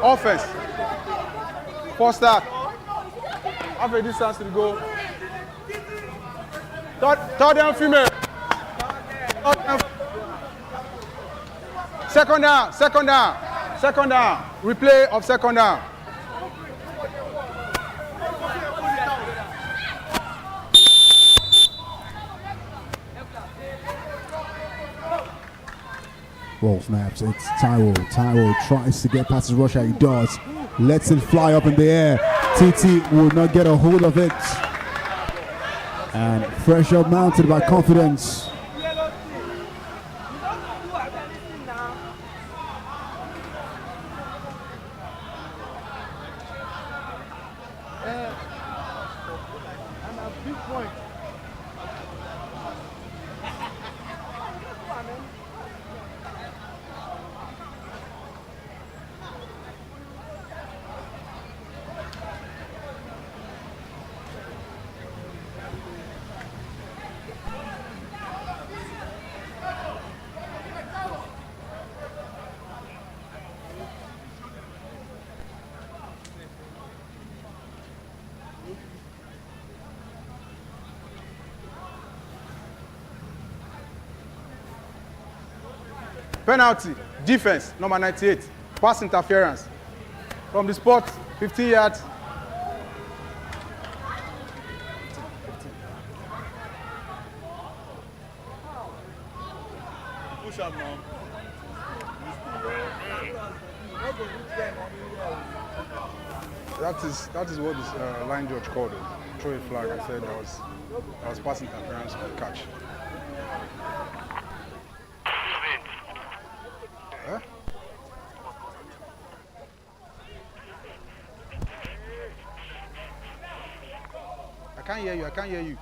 Offense. First start. Half a distance to the goal. Third down female. Second down. Second down. Second down. Replay of second down. Ball snaps, it's Taiwo. Taiwo tries to get past his rusher, he does. Lets it fly up in the air. TT will not get a hold of it. And pressure mounted by confidence. Penalty. Defense. Number 98. Pass interference. From the spot, 15 yards. Push up now. That is what this line judge called it. Throw a flag. I said that was pass interference on catch. Huh? I can't hear you. I can't hear you.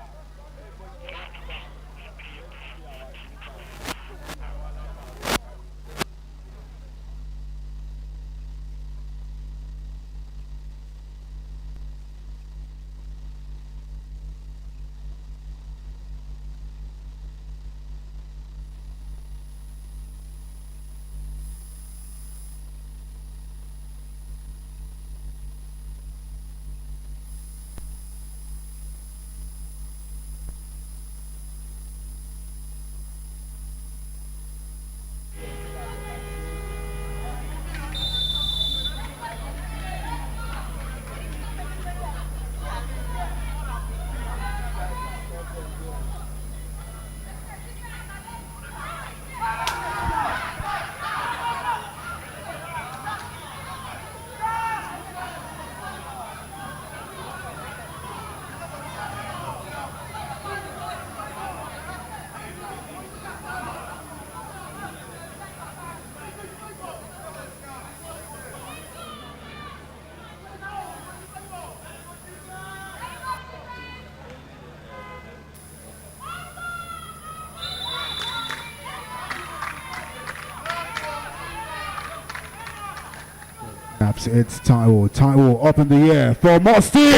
snaps. It's Taiwo. Taiwo up in the air for Musty.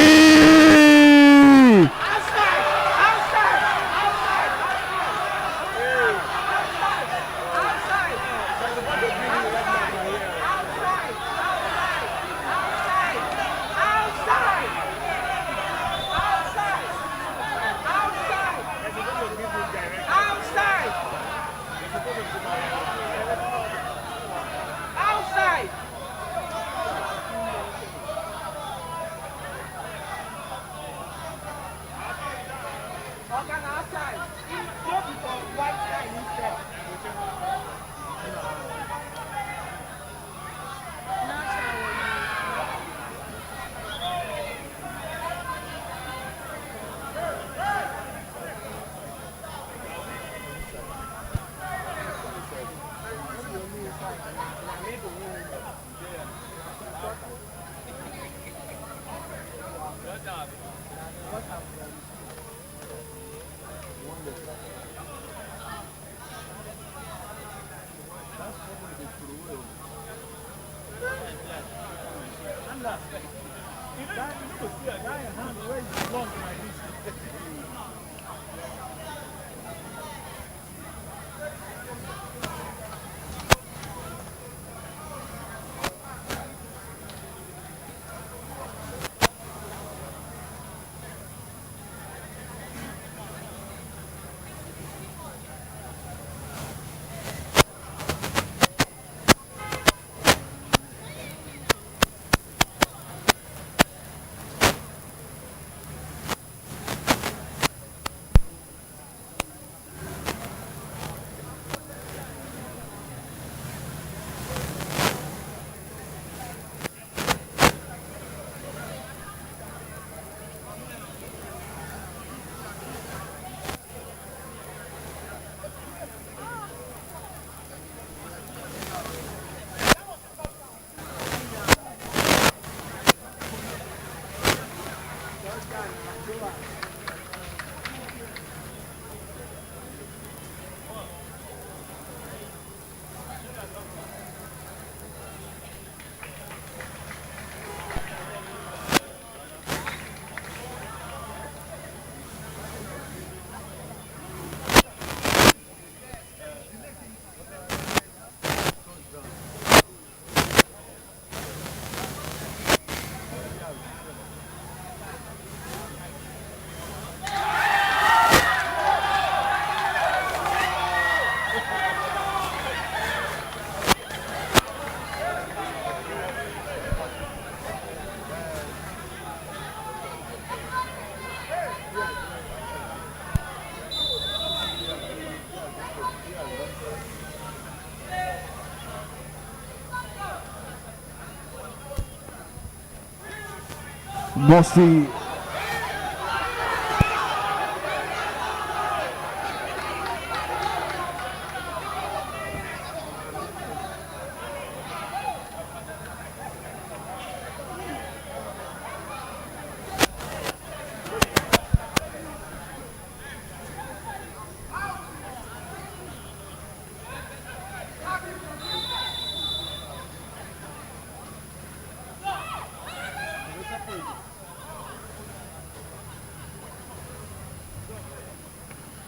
Musty.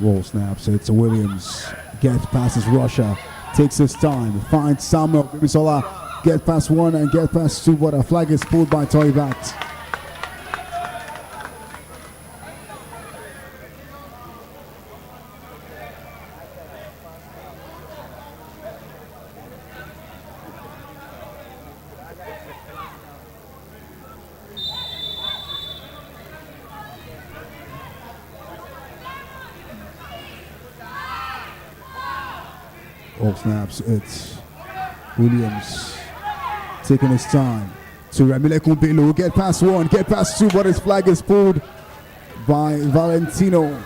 Roll snaps, it's Williams, gets past his rusher, takes his time, finds Samuel, Bibisola, get past one and get past two, but a flag is pulled by Toivat. All snaps, it's Williams taking his time to Ramile Kumbilu, get past one, get past two, but his flag is pulled by Valentino.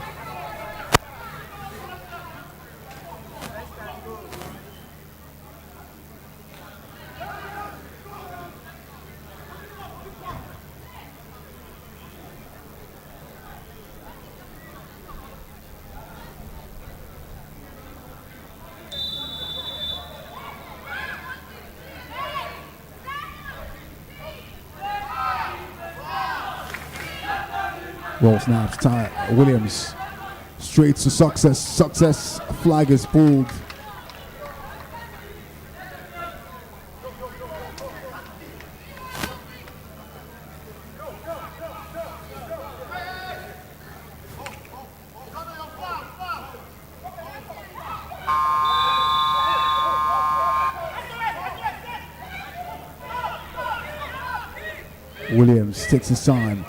Ball snaps. Williams straight to Success. Success. Flag is pulled. Williams takes his time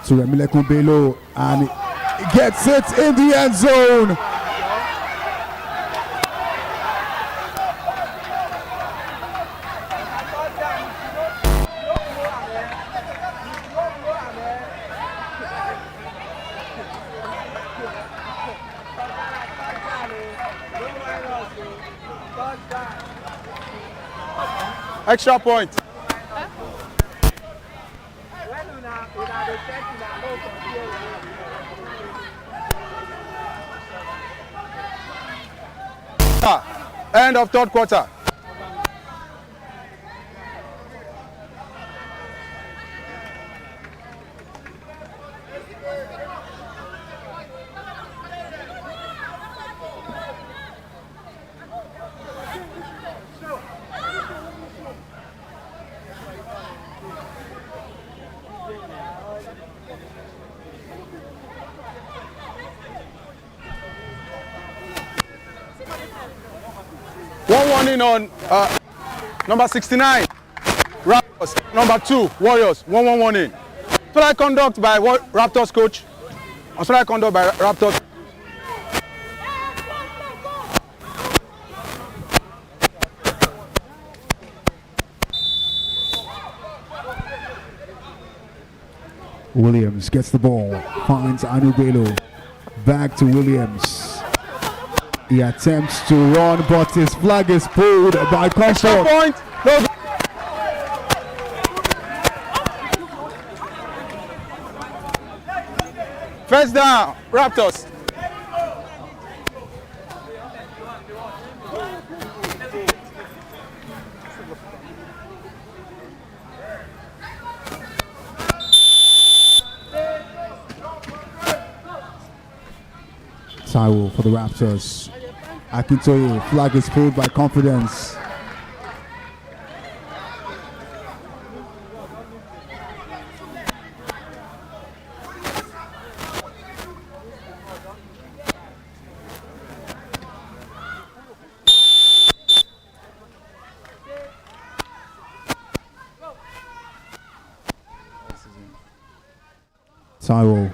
to Remilekun Bello and he gets it in the end zone. Extra point. End of third quarter. One warning on number 69, Raptors. Number 2, Warriors. 1-1 warning. Flight conduct by Raptors coach. Flight conduct by Raptors. Williams gets the ball, finds Anu Bello. Back to Williams. He attempts to run, but his flag is pulled by Extra Comfort. point. No. First down, Raptors. Taiwo for the Raptors. Akintoye, flag is pulled by Confidence. Taiwo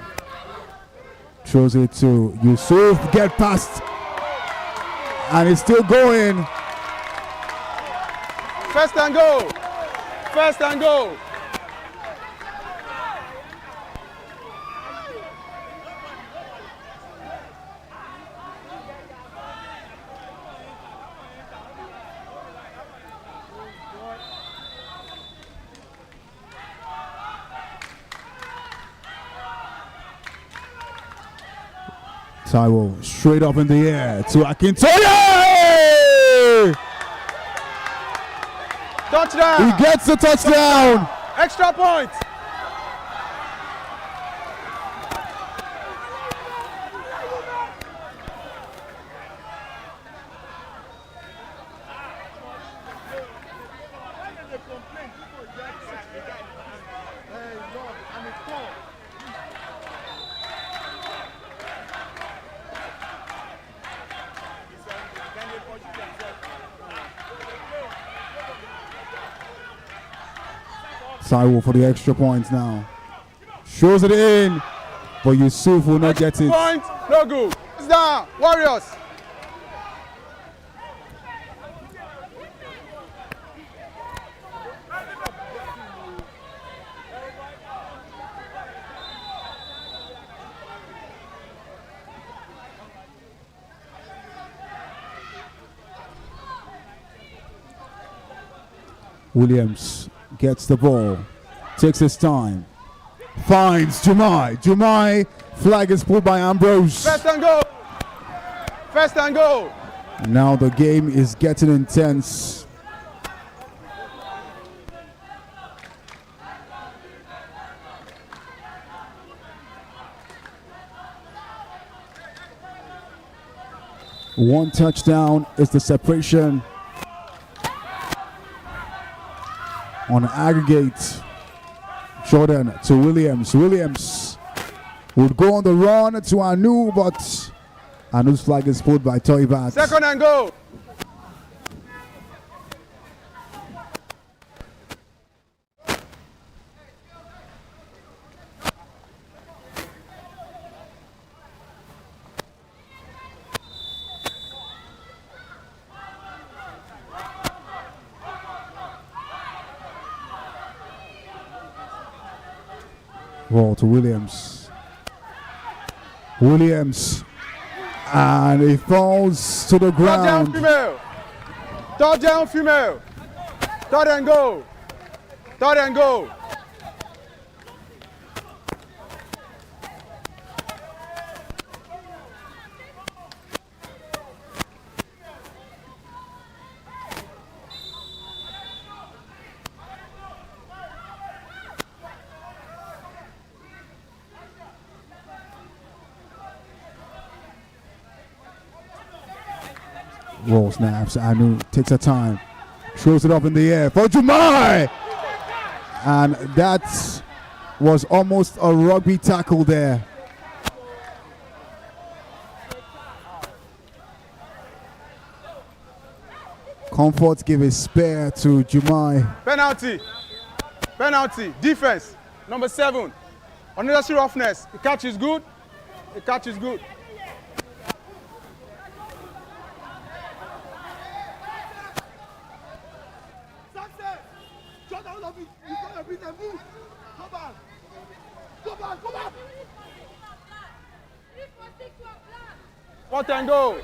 throws it to Yusuf, get past, and it's still going. First and go. First and go. Taiwo straight up in the air to Akintoye! Touchdown. He gets the touchdown! Extra point. Taiwo for the extra points now. Shows it in, but Yusuf will not get it. Point. No good. It's down. Warriors. Williams gets the ball, takes his time, finds Jumai. Jumai, flag is pulled by Ambrose. First and go. First and go. Now the game is getting intense. One touchdown is the separation on aggregate. Jordan to Williams. Williams would go on the run to Anu, but Anu's flag is pulled by Toivat. Second and goal. Ball to Williams. Williams. And he falls to the Third ground. down female. Third down female. Third and goal. Third and goal. Roll snaps. Anu takes her time. Throws it up in the air for Jumai. And that was almost a rugby tackle there. Comfort gave a spare to Jumai. Penalty. Penalty. Defense. Number 7. Unnecessary roughness. The catch is good. The catch is good. Fourth and goal.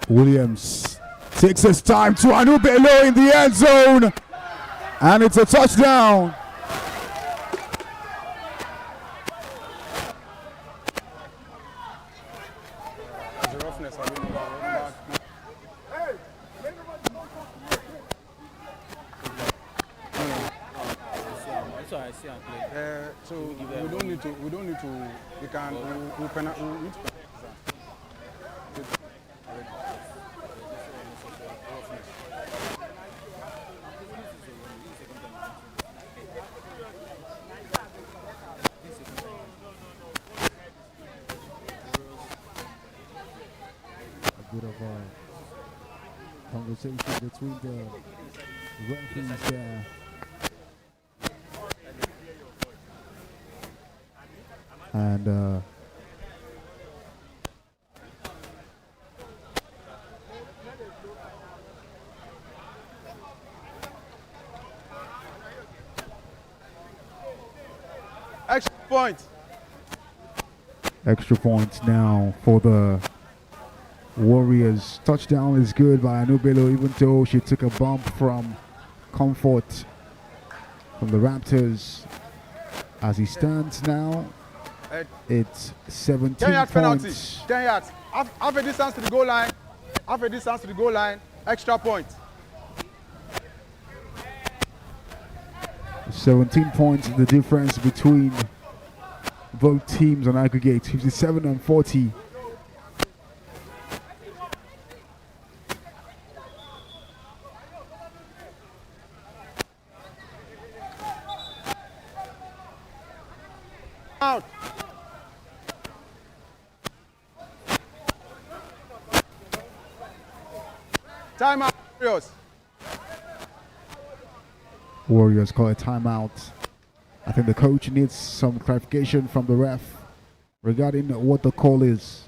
Williams takes his time to Anu below in the end zone. And it's a touchdown. The roughness, I don't know. So we don't need to. We can. We need to. Bit of a conversation between the referees there. And Extra point. Extra points now for the Warriors. Touchdown is good by Anubelo, even though she took a bump from Comfort from the Raptors. As he stands now, it's 17 10-yard penalty. points. 10 yards. Half a distance to the goal line. Half a distance to the goal line. Extra point. 17 points the difference between both teams on aggregate, 57 and 40. Out. Time out. Warriors. Warriors call a timeout. I think the coach needs some clarification from the ref regarding what the call is.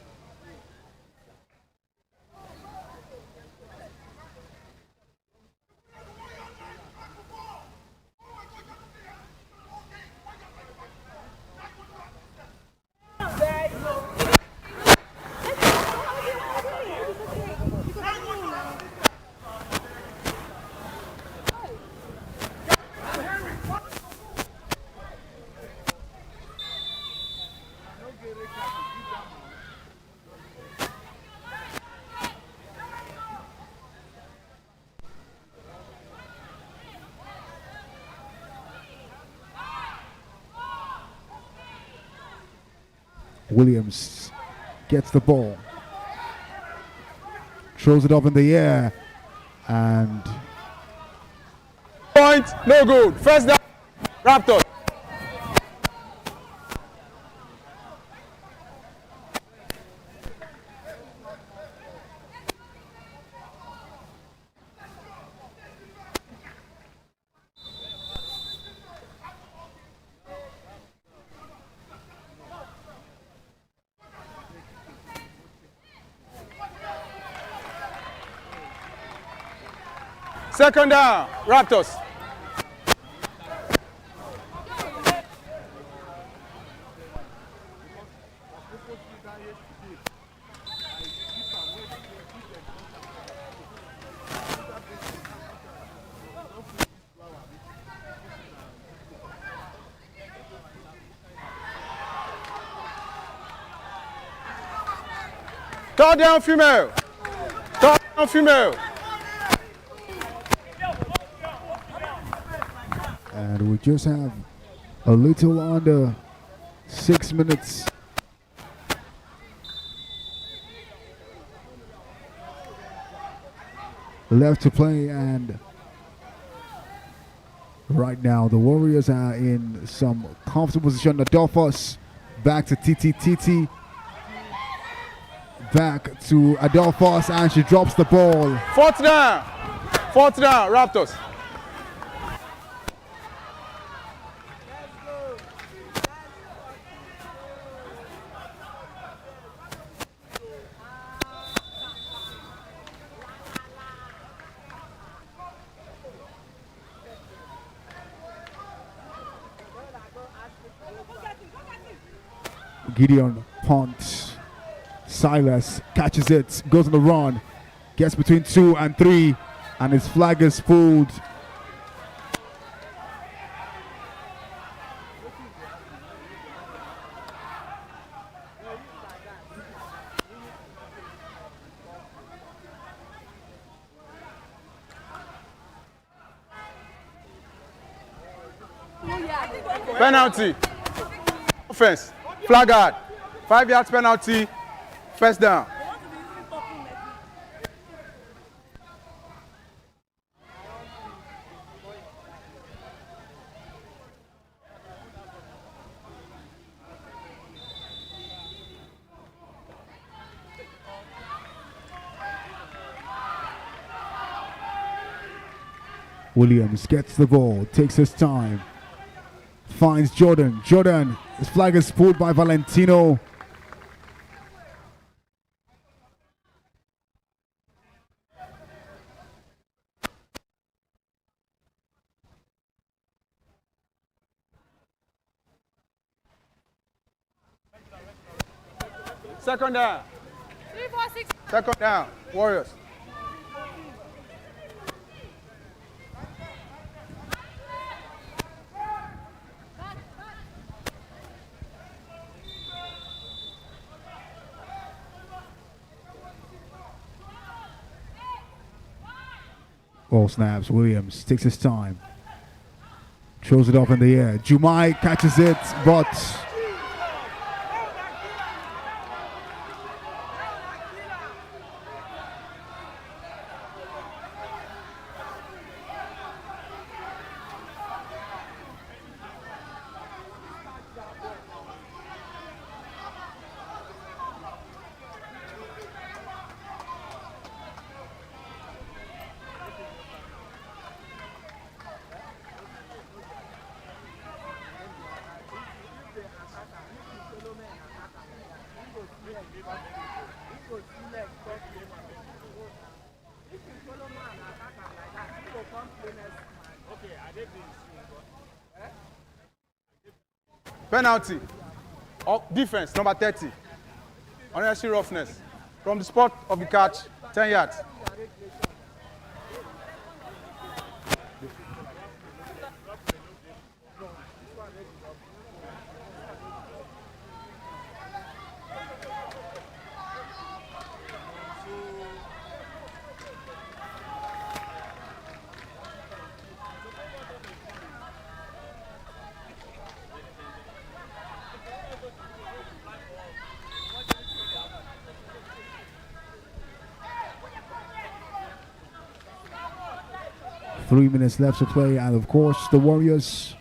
Williams gets the ball, throws it up in the air, and Point, no good. First down, Raptors. Second down, Raptors. Third down, female. Third down, female. And we just have a little under 6 minutes left to play, and right now the Warriors are in some comfortable position. Adolphus back to TT. Back to Adolphus, and she drops the ball. Fourth down, Raptors. Gideon punts. Silas catches it, goes on the run, gets between 2 and 3, and his flag is pulled. Penalty. Offense. Flag out. 5 yards penalty. First down. Williams gets the ball, takes his time, finds Jordan. His flag is pulled by Valentino. Second down. 3, 4, 6. Second down. Warriors. Ball snaps. Williams takes his time, throws it up in the air. Jumai catches it, but Penalty. Defense, number 30. Unnecessary roughness. From the spot of the catch, 10 yards. 3 minutes left to play, and of course the Warriors.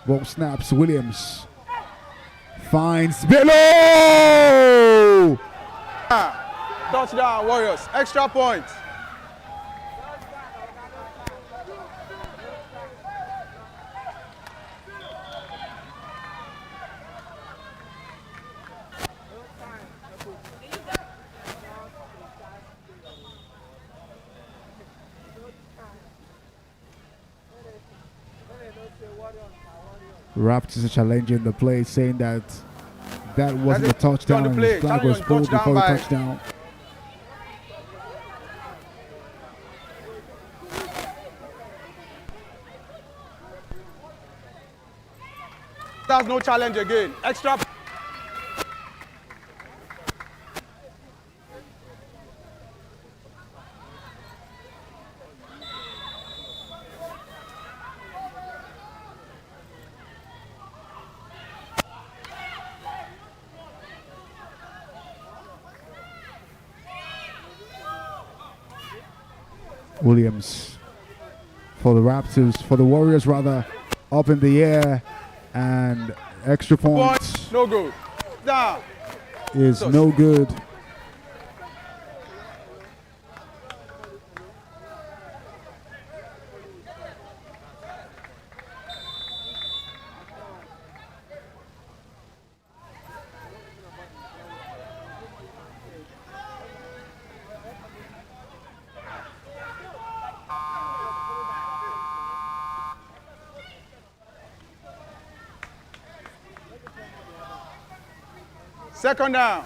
Ball snaps. Williams finds Meadow. Touchdown, Warriors. Extra point. Raptors are challenging the play, saying that wasn't a touchdown. On the play. Flag was pulled before the touchdown. That's no challenge again. Extra. Williams for the Raptors, for the Warriors rather, up in the air, and extra point No good. Down. is no good. Second down.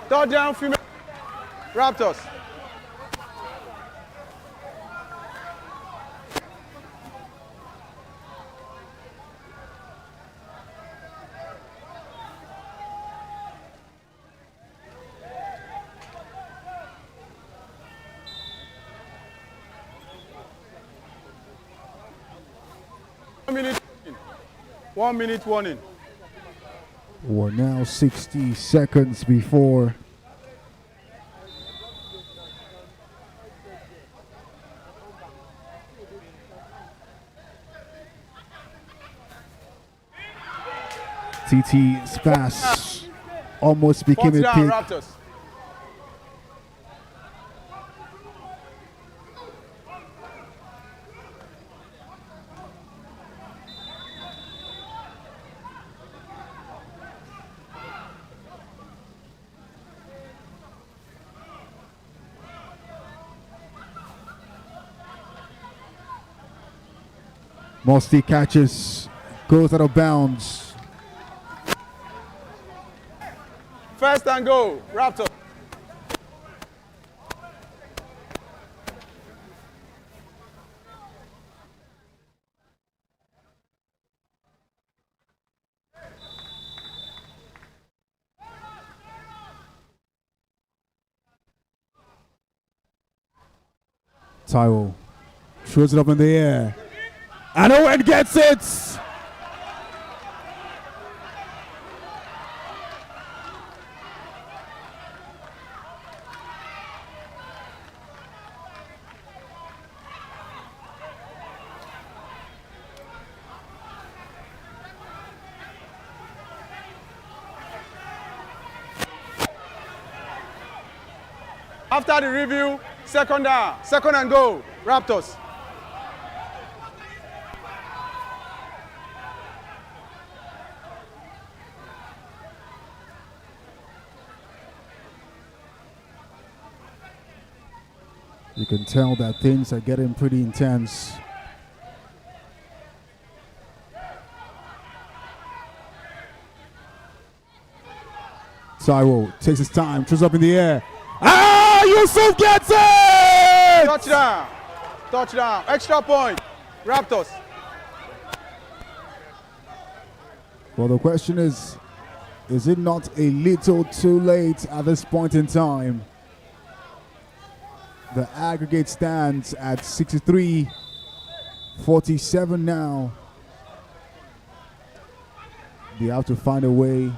Third down, female Raptors. One minute warning. We're now 60 seconds before TT's pass almost became Fourth a down, pick. Raptors. Musty catches, goes out of bounds. First and goal, Raptors. Tyrell throws it up in the air. And Owen gets it! After the review, second down, second and goal, Raptors. You can tell that things are getting pretty intense. Tyrell takes his time, throws up in the air. Ah, Yusuf gets it! Touchdown, touchdown, extra point, Raptors. Well, the question is, Is it not a little too late at this point in time? The aggregate stands at 63-47 now. They have to find a way.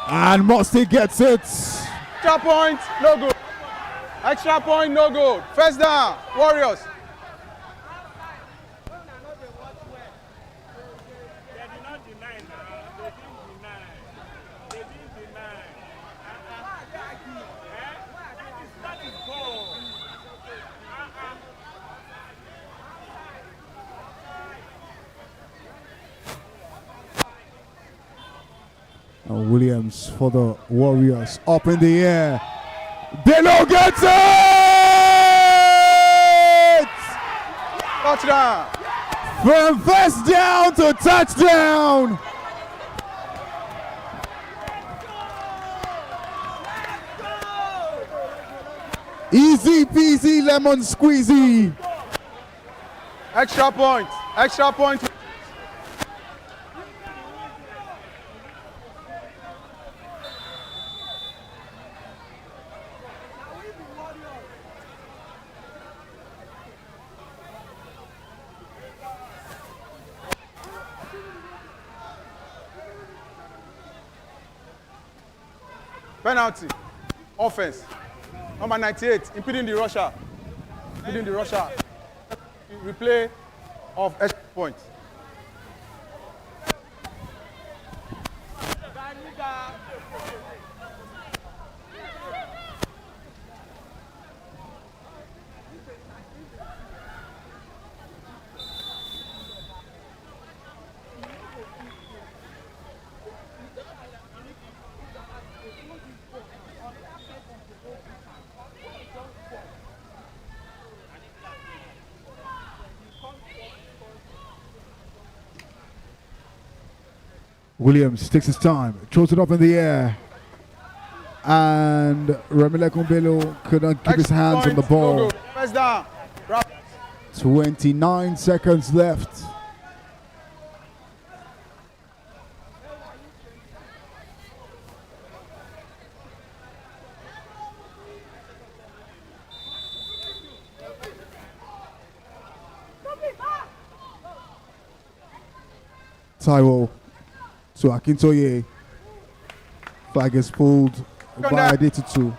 And Musty gets it. Extra point, no good. Extra point, no good. First down, Warriors. Williams for the Warriors, up in the air. Delo gets it! Touchdown. From first down to touchdown. Easy peasy lemon squeezy. Extra point, extra point. Penalty, offense, number 98, impeding the rusher, replay of extra point. Williams takes his time, throws it up in the air. And Remile Kumbelo couldn't keep his hands on the ball. First down. 29 seconds left. Taiwo to Akintoye. Flag is pulled by Adetutu.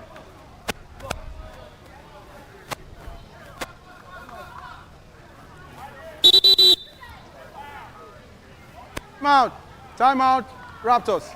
Timeout, Raptors.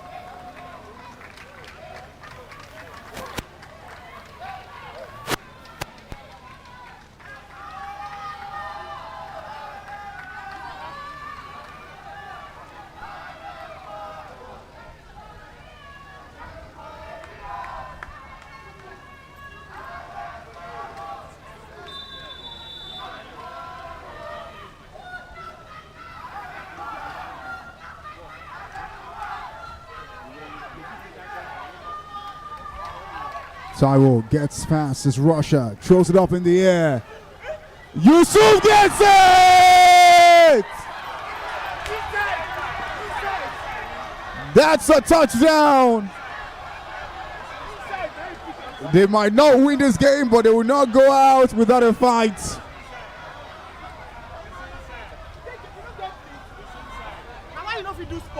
Taiwo gets past his rusher, throws it up in the air. Yusuf gets it! That's a touchdown! They might not win this game, but they will not go out without a fight.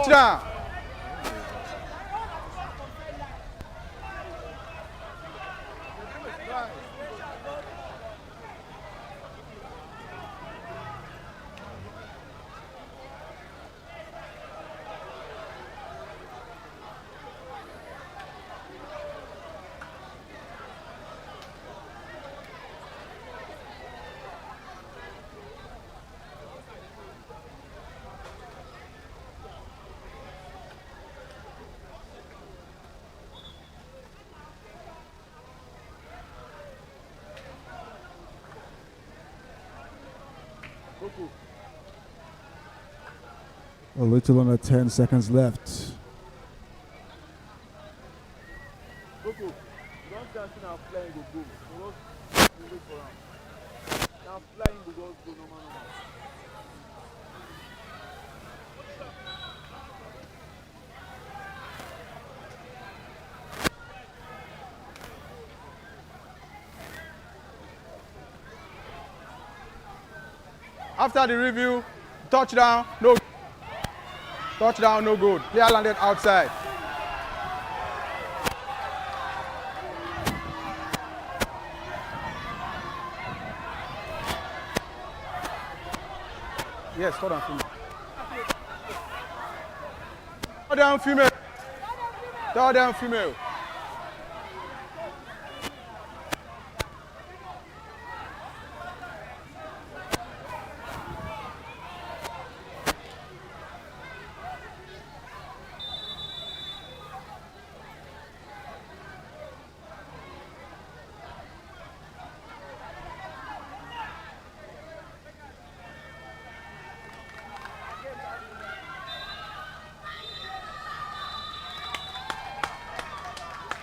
Yeah. A little under 10 seconds left. After the review, touchdown, no. Touchdown, no good. Player landed outside. Yes, hold on, female. Third down, female. Third down, female.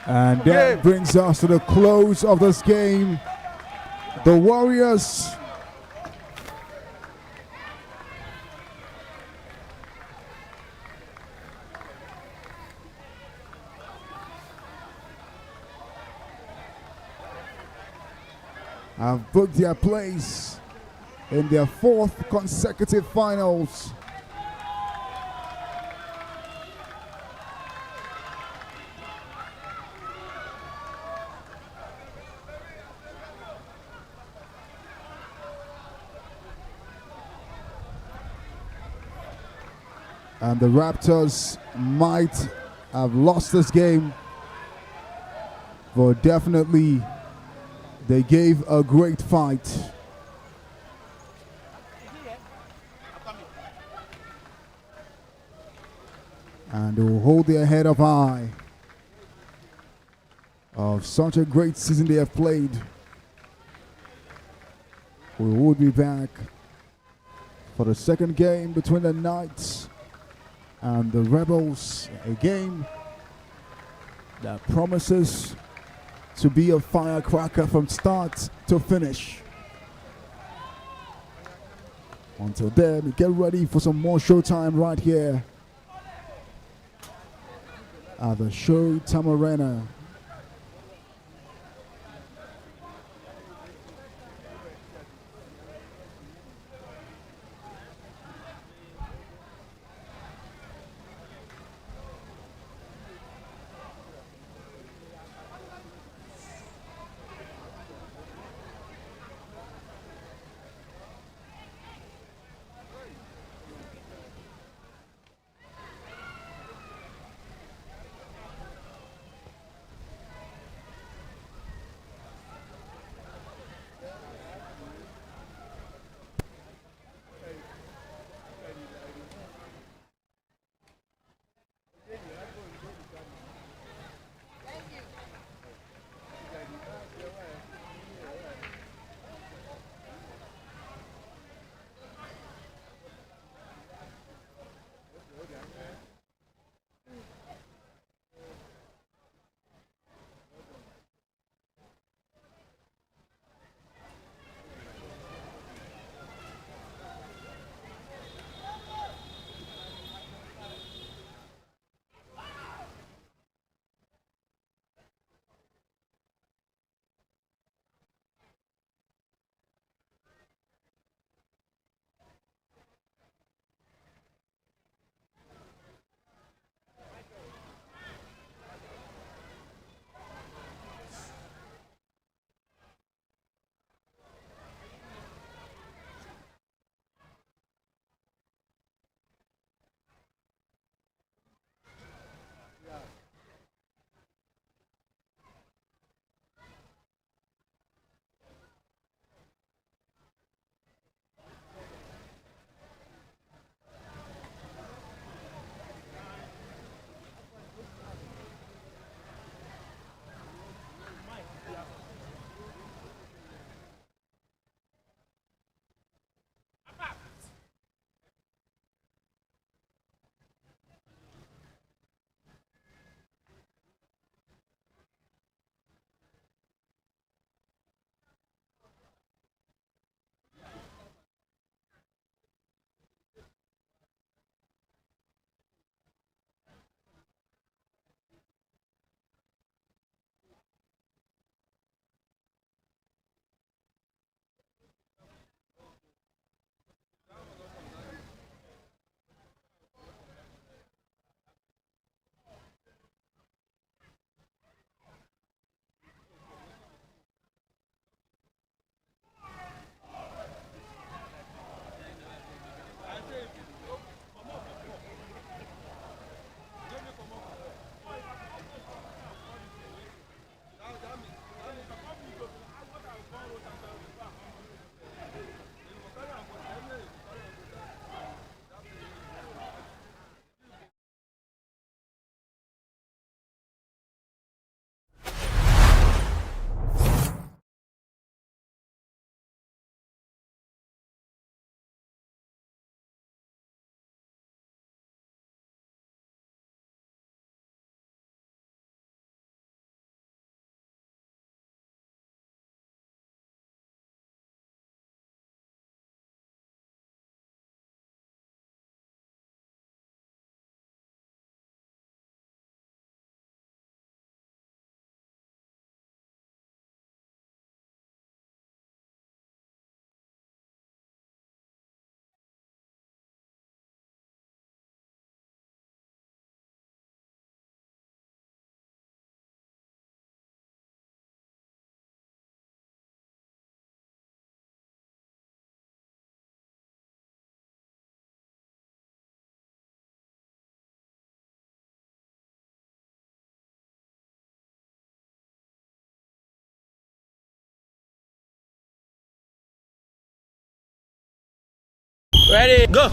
And that brings us to the close of this game. The Warriors have booked their place in their 4th consecutive finals. And the Raptors might have lost this game, but definitely they gave a great fight. And they will hold their head up high of such a great season they have played. We will be back for the second game between the Knights and the Rebels, a game that promises to be a firecracker from start to finish. Until then, get ready for some more Showtime right here at the Showtime Arena. Ready, go.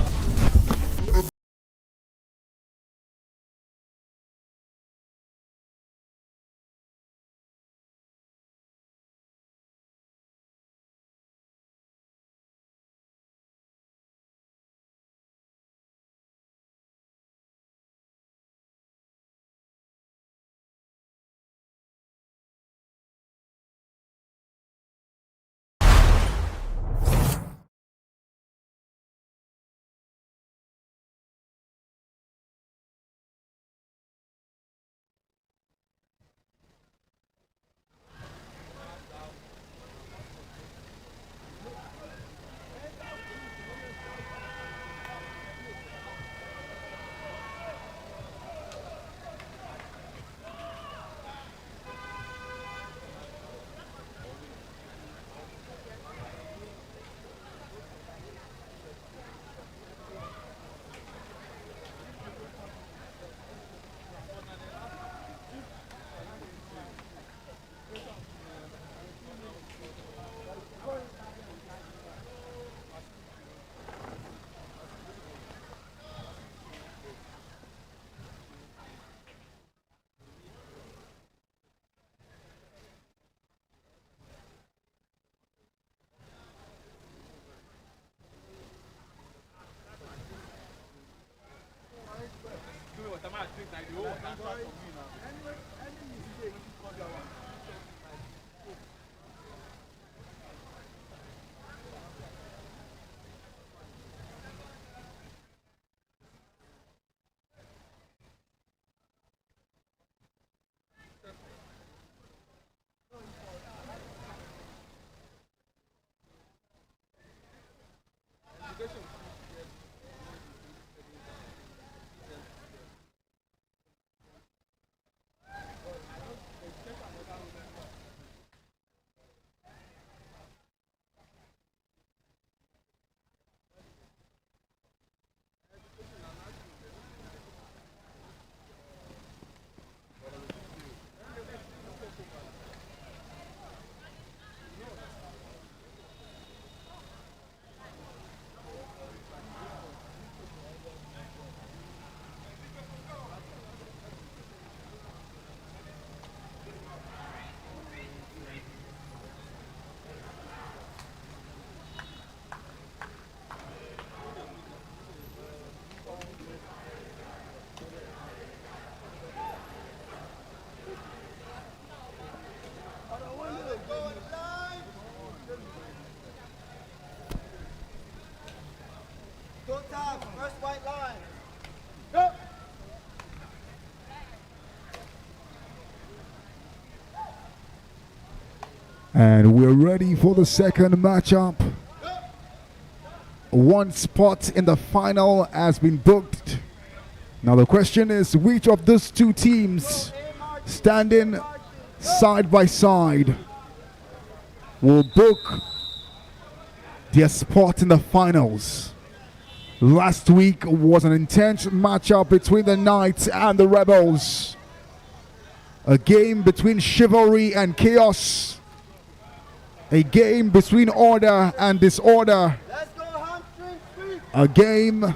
First white line. And we're ready for the second matchup. One spot in the final has been booked. Now the question is, which of these two teams standing side by side will book their spot in the finals? Last week was an intense matchup between the Knights and the Rebels. A game between chivalry and chaos. A game between order and disorder. A game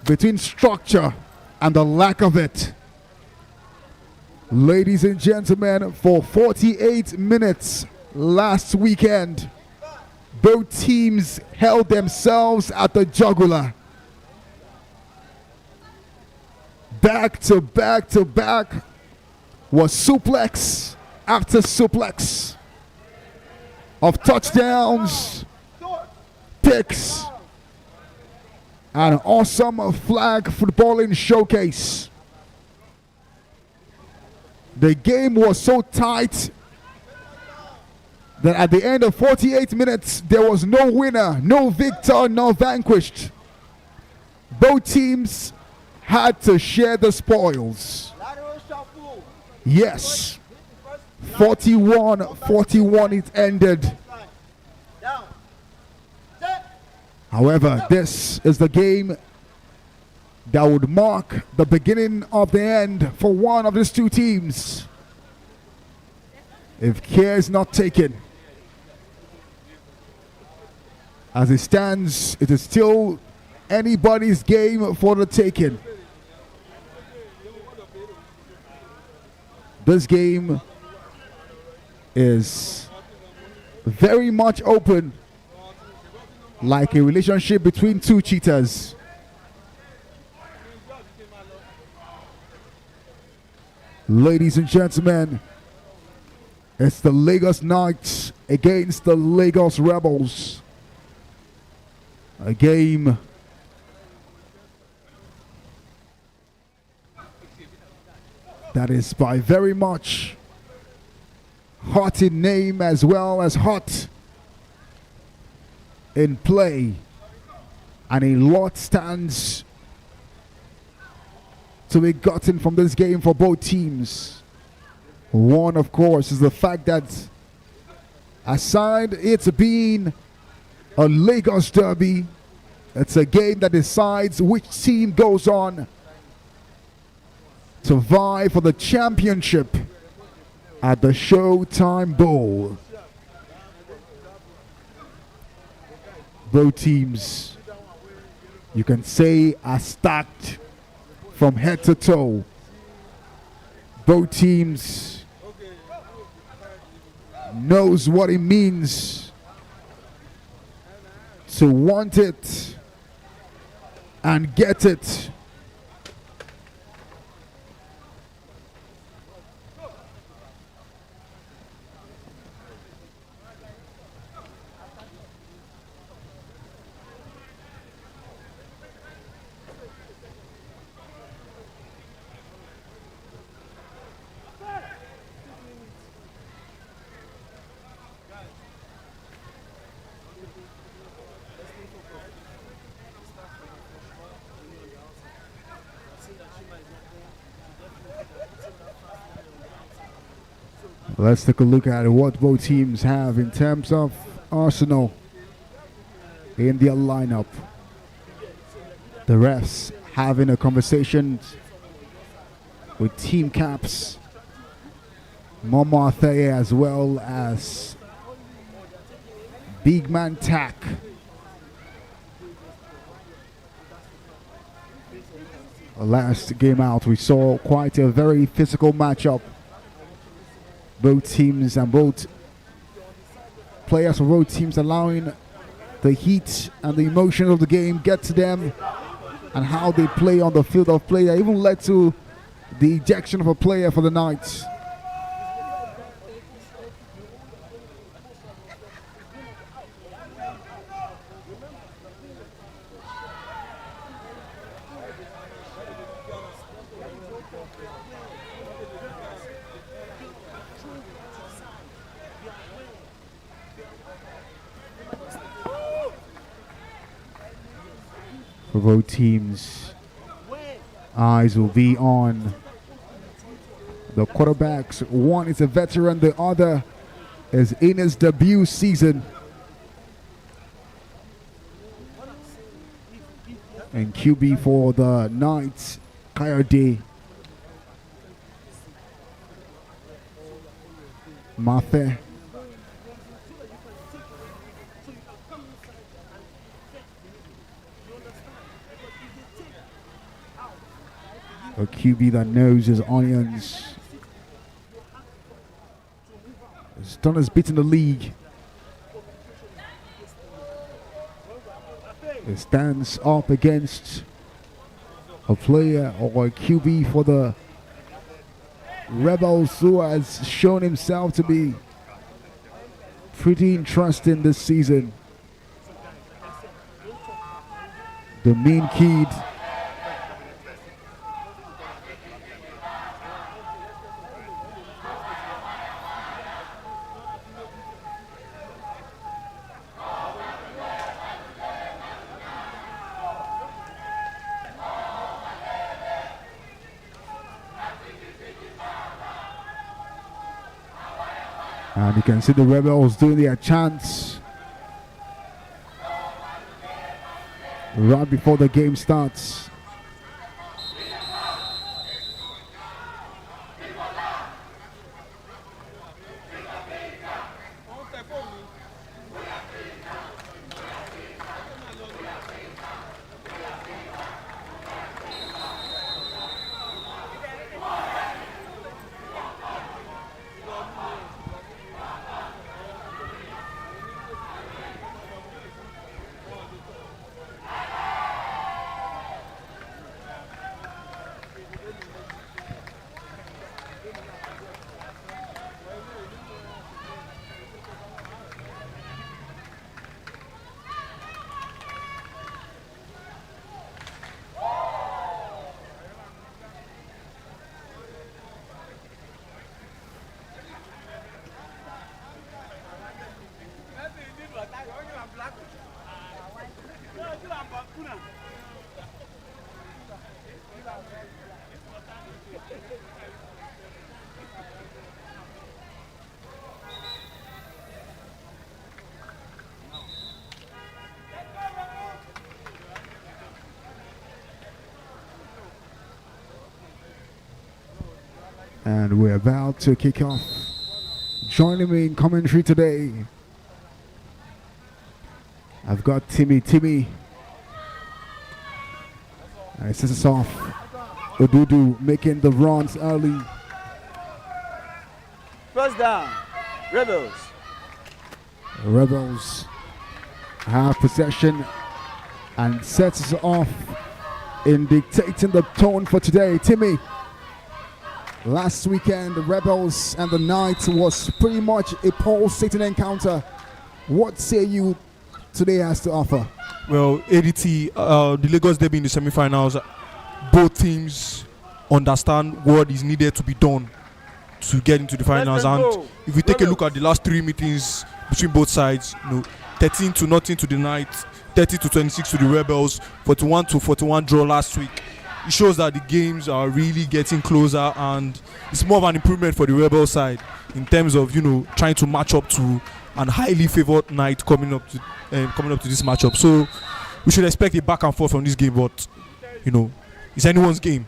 between structure and the lack of it. Ladies and gentlemen, for 48 minutes last weekend, both teams held themselves at the jugular. Back to back to back was suplex after suplex of touchdowns, picks, and an awesome flag footballing showcase. The game was so tight that at the end of 48 minutes, there was no winner, no victor, no vanquished. Both teams had to share the spoils. Yes, 41-41 it ended. However, this is the game that would mark the beginning of the end for one of these two teams, if care is not taken. As it stands, it is still anybody's game for the taking. This game is very much open, like a relationship between two cheaters. Ladies and gentlemen, it's the Lagos Knights against the Lagos Rebels. A game that is by very much hot in name as well as hot in play, and a lot stands to be gotten from this game for both teams. One, of course, is the fact that aside it being a Lagos derby, it's a game that decides which team goes on to vie for the championship at the Showtime Bowl. Both teams, you can say, are stacked from head to toe. Both teams knows what it means to want it and get it. Let's take a look at what both teams have in terms of arsenal in their lineup. The refs having a conversation with team caps Momo Atheye as well as Big Man Tack. Last game out, we saw quite a very physical matchup. Both teams and both players of both teams allowing the heat and the emotion of the game get to them, and how they play on the field of play that even led to the ejection of a player for the Knights. For both teams, eyes will be on the quarterbacks. One is a veteran, the other is in his debut season. And QB for the Knights, Kayode Mafe. A QB that knows his onions. Stun has beaten the league. It stands up against a player or a QB for the Rebels who has shown himself to be pretty interesting this season. The mean kid. And you can see the Rebels doing their chants right before the game starts. And we're about to kick off. Joining me in commentary today, I've got Timmy. And it sets us off. Odudu making the runs early. First down. Rebels. Rebels have possession and sets us off in dictating the tone for today. Timmy, last weekend the Rebels and the Knights was pretty much a pulsating encounter. What say you today has to offer? Well, ADT, the Lagos Derby in the semi-finals, both teams understand what is needed to be done to get into the finals. And if we take a look at the last 3 meetings between both sides, 13-0 to the Knights, 30-26 to the Rebels, 41-41 draw last week. It shows that the games are really getting closer, and it's more of an improvement for the Rebel side in terms of trying to match up to an highly favored Knight coming up to this matchup. So we should expect a back and forth from this game, but it's anyone's game.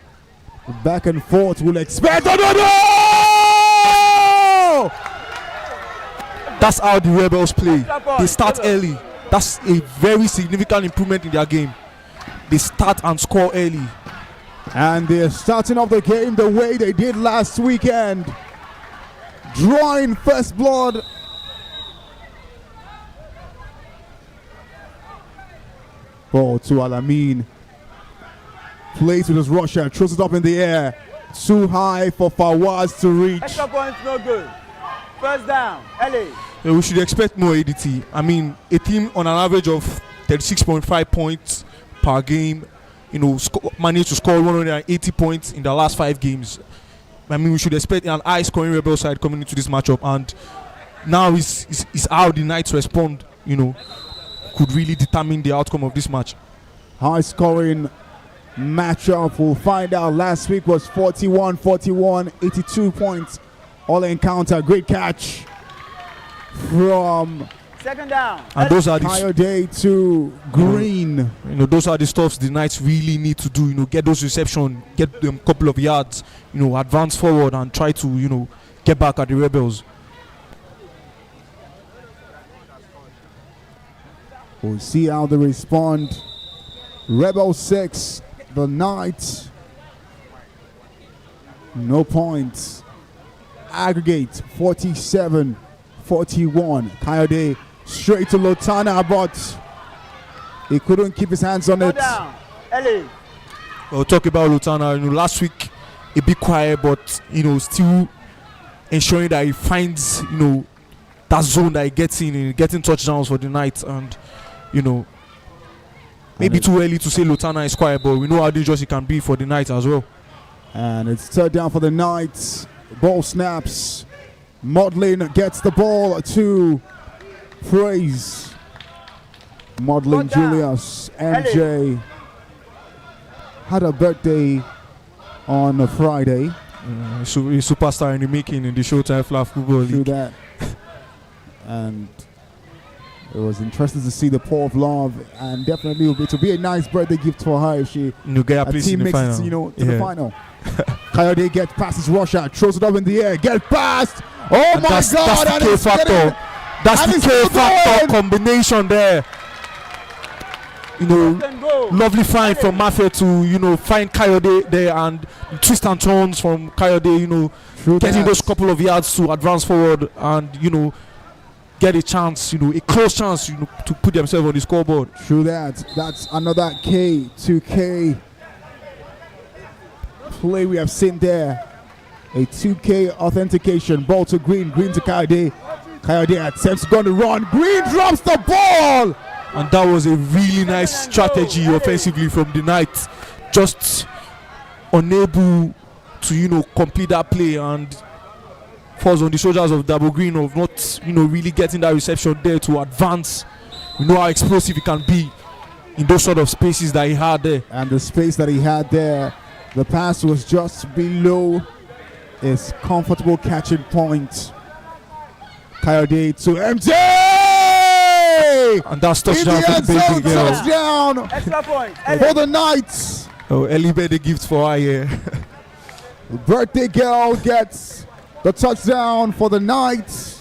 Back and forth, we'll expect. That's how the Rebels play. They start early. That's a very significant improvement in their game. They start and score early. And they're starting off the game the way they did last weekend. Drawing first blood. Ball to Alamin. Plays with his rusher, throws it up in the air. Too high for Fawaz to reach. Extra points no good. First down. LA. Yeah, we should expect more ADT. I mean, a team on an average of 36.5 points per game, managed to score 180 points in the last 5 games. I mean, we should expect an high-scoring Rebel side coming into this matchup, and now is how the Knights respond, could really determine the outcome of this match. High-scoring matchup, we'll find out. Last week was 41-41, 82 points all encounter. Great catch from Second down. And those are the Coyote to Green. those are the stuffs the Knights really need to do. Get those reception, get them a couple of yards, advance forward and try to get back at the Rebels. We'll see how they respond. Rebel 6, the Knights no points. Aggregate 47-41. Coyote straight to Lotana, but he couldn't keep his hands on it. Down. LA. We'll talk about Lotana. Last week a bit quiet, but still ensuring that he finds that zone that he gets in and getting touchdowns for the Knights. And maybe too early to say Lotana is quiet, but we know how dangerous he can be for the Knights as well. And it's third down for the Knights. Ball snaps. Modlin gets the ball to Praise. Modlin Julius. MJ had a birthday on a Friday. So a superstar in the making in the Showtime Flag Football League. Through that. And it was interesting to see the pour of love, and definitely it will be a nice birthday gift for her if she get a place team in the makes final. it to the final. Coyote gets past his rusher, throws it up in the air, get past. Oh And my that's God! the K factor. That's and the it's K factor going. combination there. Lovely find from Mafia to find Coyote there, and twist and turns from Coyote. Getting those couple of yards to advance forward and get a chance, a close chance, to put themselves on the scoreboard. True that. That's another K2K play we have seen there. A 2K authentication. Ball to Green. Green to Coyote. Coyote attempts going to run. Green drops the ball. And that was a really nice strategy offensively from the Knights. Just unable to, complete that play, and falls on the shoulders of Double Green of not, really getting that reception there to advance. We know how explosive he can be in those sort of spaces that he had there. And the space that he had there, the pass was just below his comfortable catching point. Coyote to MJ! And that's touchdown for the baby girl. Touchdown Extra point. for the Knights. Oh, Ellie made a gift for her here. Birthday girl gets the touchdown for the night.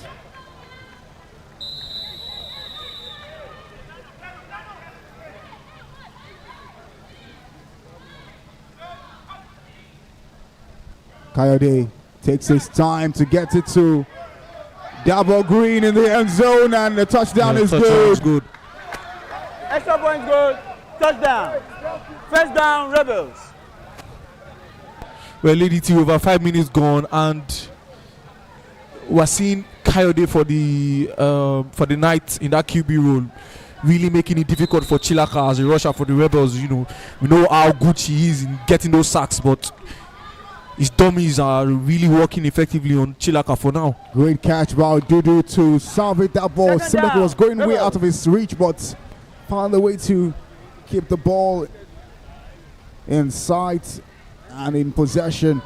Coyote takes his time to get it to Double Green in the end zone, and the touchdown is good. Extra point good. Touchdown. First down, Rebels. Well, Lady T, over 5 minutes gone, and we're seeing Coyote for the night in that QB role, really making it difficult for Chilaka as a rusher for the Rebels. You know, we know how good she is in getting those sacks, but his dummies are really working effectively on Chilaka for now. Great catch by Dudu to salvage that ball. Second Simba down. was going way Rebels. out of his reach, but found a way to keep the ball in sight and in possession.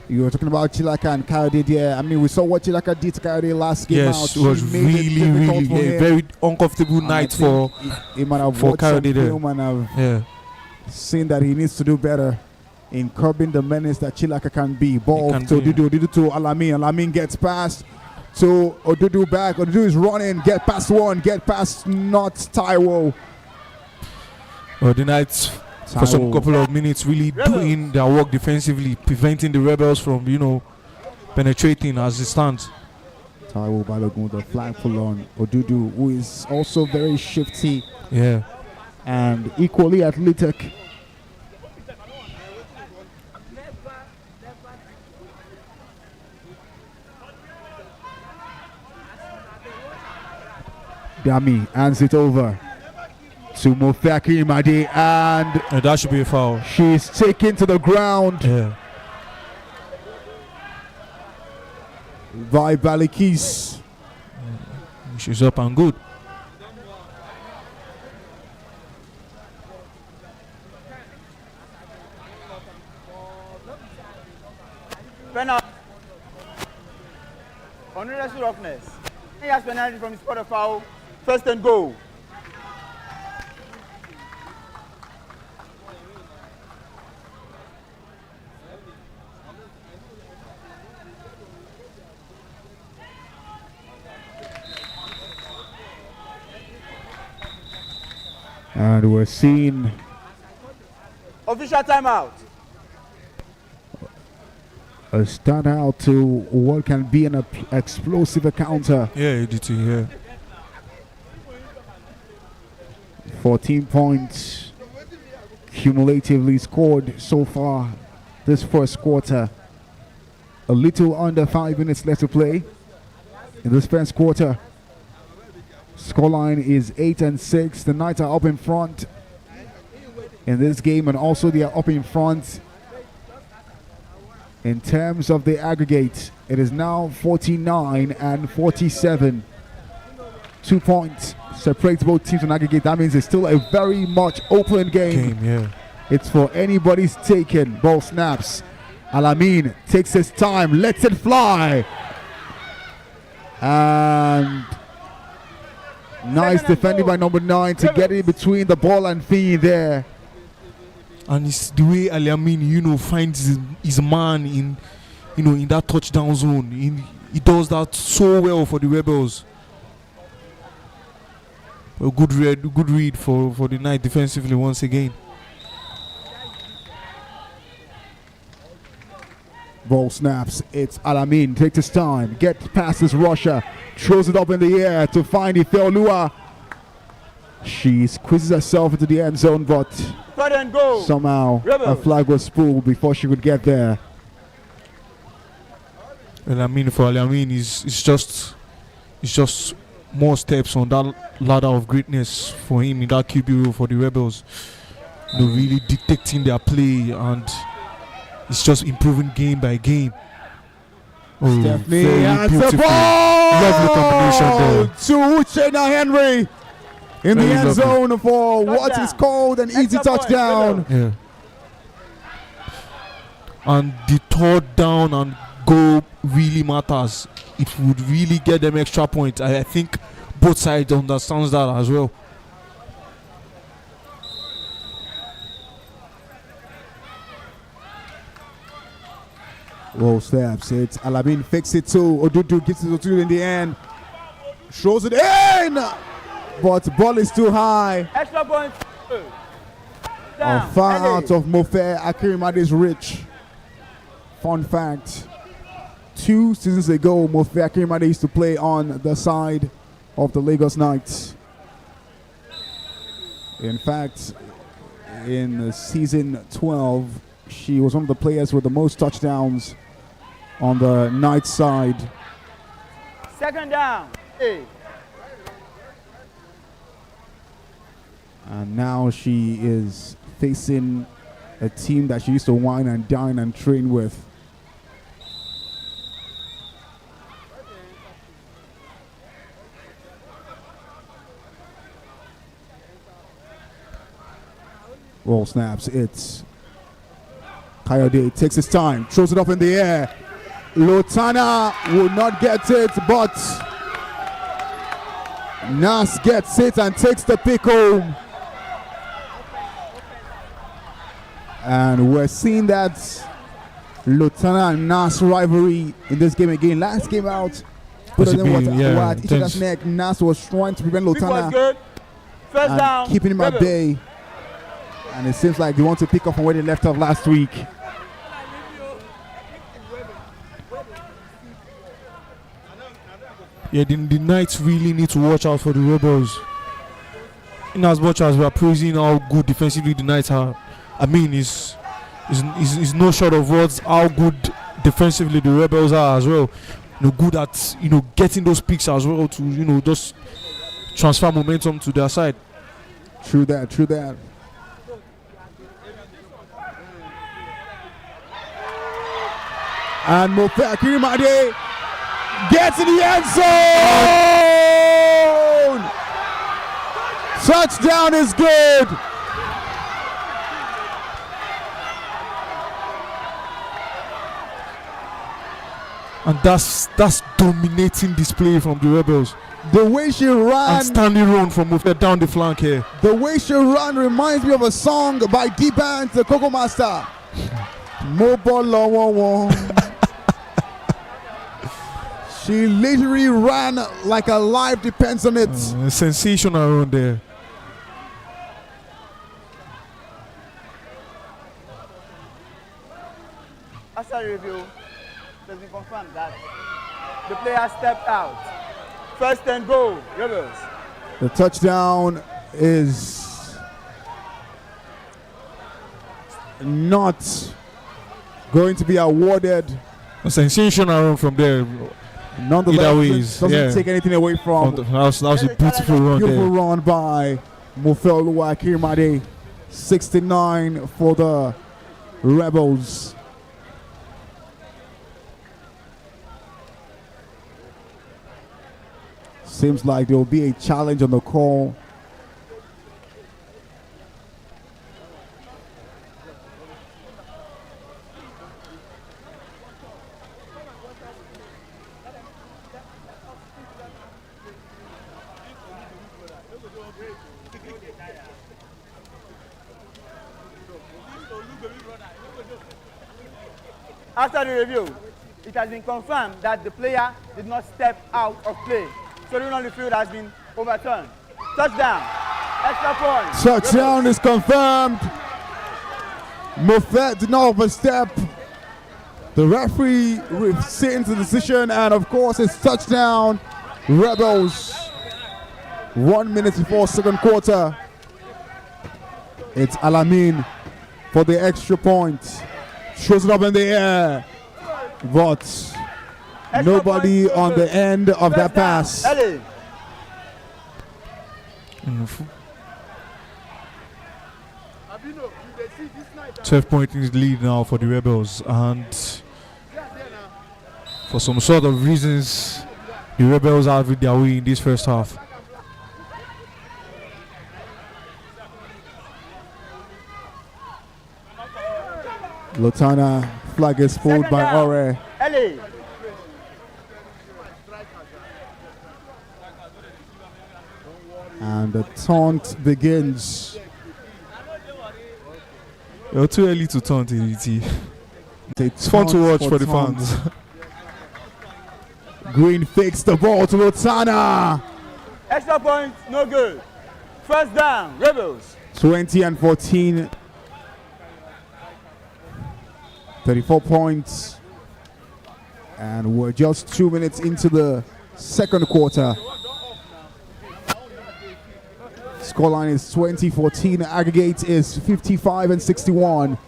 You were talking about Chilaka and Coyote there. I mean, we saw what Chilaka did to Coyote last game out. Yes, She it was made it really, difficult for really him. very uncomfortable And I night think for he might have for watched some Coyote there. film and have Yeah. seen that he needs to do better in curbing the menace that Chilaka can be. Ball can to be. Dudu to Alamin. Alamin gets past to Odudu back. Odudu is running. Get past one. Get past not Taiwo. Well, the Knights for some Taiwo. couple of minutes really doing their work defensively, preventing the Rebels from penetrating as it stands. Taiwo Balogun, the flag pull on Odudu, who is also very shifty Yeah. and equally athletic. Dami hands it over to Mofaki Imadi, and And that should be a foul. she's taken to the ground Yeah. by Balikis. She's up and good. Penalty. Unnecessary roughness. He has penalty from his quarter foul. First and goal. And we're seeing Official timeout. a start out to what can be an explosive encounter. Yeah, ADT, yeah. 14 points cumulatively scored so far this first quarter. A little under 5 minutes left to play in this first quarter. Scoreline is 8-6. The Knights are up in front in this game, and also they are up in front in terms of the aggregate. It is now 49-47. 2 points separate both teams on aggregate. That means it's still a very much open game. Yeah. It's for anybody's taken. Ball snaps. Alamin takes his time, lets it fly. And nice defending by number 9 to get in between the ball and Fee there. And it's the way Aliamin, finds his man in that touchdown zone. He does that so well for the Rebels. A good read for the night defensively once again. Ball snaps. It's Alamin. Takes his time. Gets past his rusher. Throws it up in the air to find Ifeolua. She squeezes herself into the end zone, but Third and goal. somehow a Rebels. flag was pulled before she could get there. Well, for Aliamin, it's just more steps on that ladder of greatness for him in that QB role for the Rebels. Really dictating their play, and it's just improving game by game. Oh, Stephanie very has the beautiful. ball! Lovely combination there. To Uchenna Henry in the Very end lovely. zone for what Touchdown. is called an easy Extra point, touchdown. Yeah. And the third down and goal really matters. It would really get them extra points. I think both sides understands that as well. Roll steps. It's Alamin fix it too. Odudu gets it to in the end. Throws it in. But the ball is too high. Extra point. Far out of Mofe Akirimade's reach. Fun fact. 2 seasons ago, Mofe Akirimade used to play on the side of the Lagos Knights. In fact, in season 12, she was one of the players with the most touchdowns on the Knights side. Second down. Hey. And now she is facing a team that she used to wine and dine and train with. Roll snaps. It's Coyote takes his time, throws it up in the air. Lotana will not get it, but Nas gets it and takes the pick home. And we're seeing that Lotana and Nas rivalry in this game again. Last game out, put it in each other's neck. Nas was trying to prevent Lotana First down. keeping him at bay. And it seems like they want to pick up from where they left off last week. Yeah, the Knights really need to watch out for the Rebels. In as much as we are praising how good defensively the Knights are, I mean, it's no short of words how good defensively the Rebels are as well. Good at getting those picks as well to just transfer momentum to their side. True that. True that. And Mofe Akirimade gets in the end zone! Touchdown is good! And that's dominating display from the Rebels. The way she ran, and standing run from Mofe down the flank here. The way she ran reminds me of a song by D-Band, the Coco Master. Mobile Law. She literally ran like her life depends on it. Sensational run there. After review, it has been confirmed that the player stepped out. First and goal, Rebels. The touchdown is not going to be awarded. A sensational run from there. Nonetheless, doesn't take anything away from. That was a beautiful run. Beautiful run by Mofe Akirimade. 69 for the Rebels. Seems like there will be a challenge on the call. After the review, it has been confirmed that the player did not step out of play. So the rule on the field has been overturned. Touchdown. Extra point. Touchdown is confirmed. Mofe did not overstep. The referee rescinds the decision, and of course it's touchdown. Rebels. 1 minute before second quarter. It's Alamin for the extra point. Throws it up in the air. But nobody on the end of that pass. 12-point lead now for the Rebels, and for some sort of reasons, the Rebels are with their way in this first half. Lotana flag is pulled by Ore. And the taunt begins. You're too early to taunt, EDT. It's fun to watch for the fans. Green fakes the ball to Lotana. Extra point, no good. First down, Rebels. 20 and 14. 34 points. And we're just 2 minutes into the second quarter. Scoreline is 20-14. Aggregate is 55 and 61.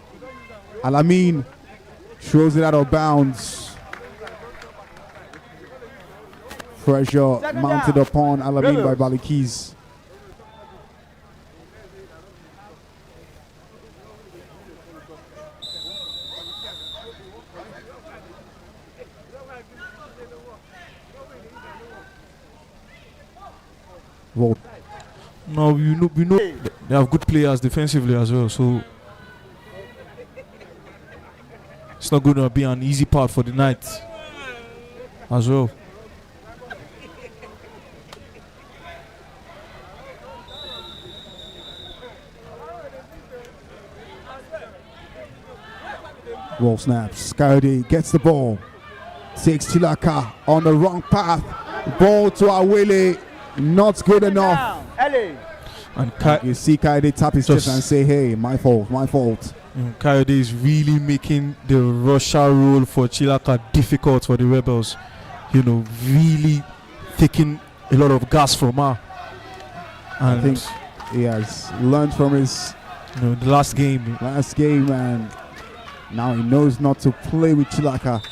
Al-Amin throws it out of bounds. Pressure mounted upon Al-Amin by Balikis. Well, No, we know they have good players defensively as well, so it's not going to be an easy part for the night as well. Roll snaps. Coyote gets the ball. Takes Chilaka on the wrong path. Ball to Awele. Not good enough. And You see Coyote tap his chest and say, hey, my fault, my fault. Coyote is really making the Russia role for Chilaka difficult for the Rebels. You know, really taking a lot of gas from her. And I think he has learned from his the last game. And now he knows not to play with Chilaka.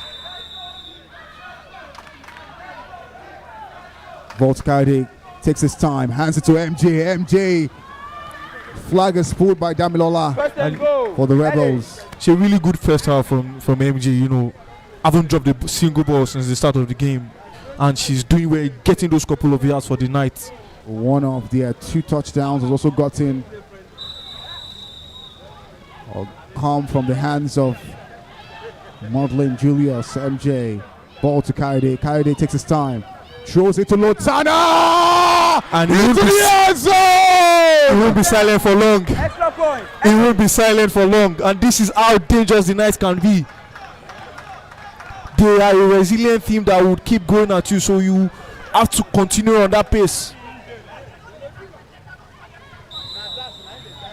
Volt Coyote takes his time, hands it to MJ. MJ, flag is pulled by Damilola for the Rebels. It's a really good first half from MJ. You know, haven't dropped a single ball since the start of the game, and she's doing well, getting those couple of yards for the night. One of their 2 touchdowns has also gotten come from the hands of Madeline Julius. MJ, ball to Coyote. Coyote takes his time, throws it to Lotana, and he won't be silent for long. Extra point. He won't be silent for long, and this is how dangerous the Knights can be. They are a resilient team that would keep going at you, so you have to continue on that pace.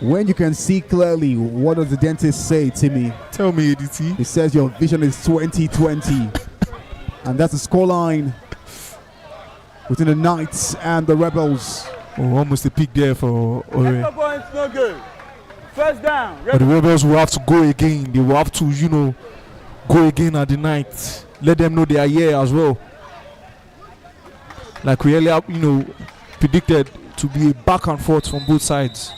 When you can see clearly, what does the dentist say, Timmy? Tell me, ADT. He says your vision is 20/20. And that's the scoreline between the Knights and the Rebels. Oh, almost a pick there for Extra Ore. points, no good. First down, But the Rebels will have to go again. They will have to, go again at the night. Let them know they are here as well. Like we earlier, predicted to be a back and forth from both sides.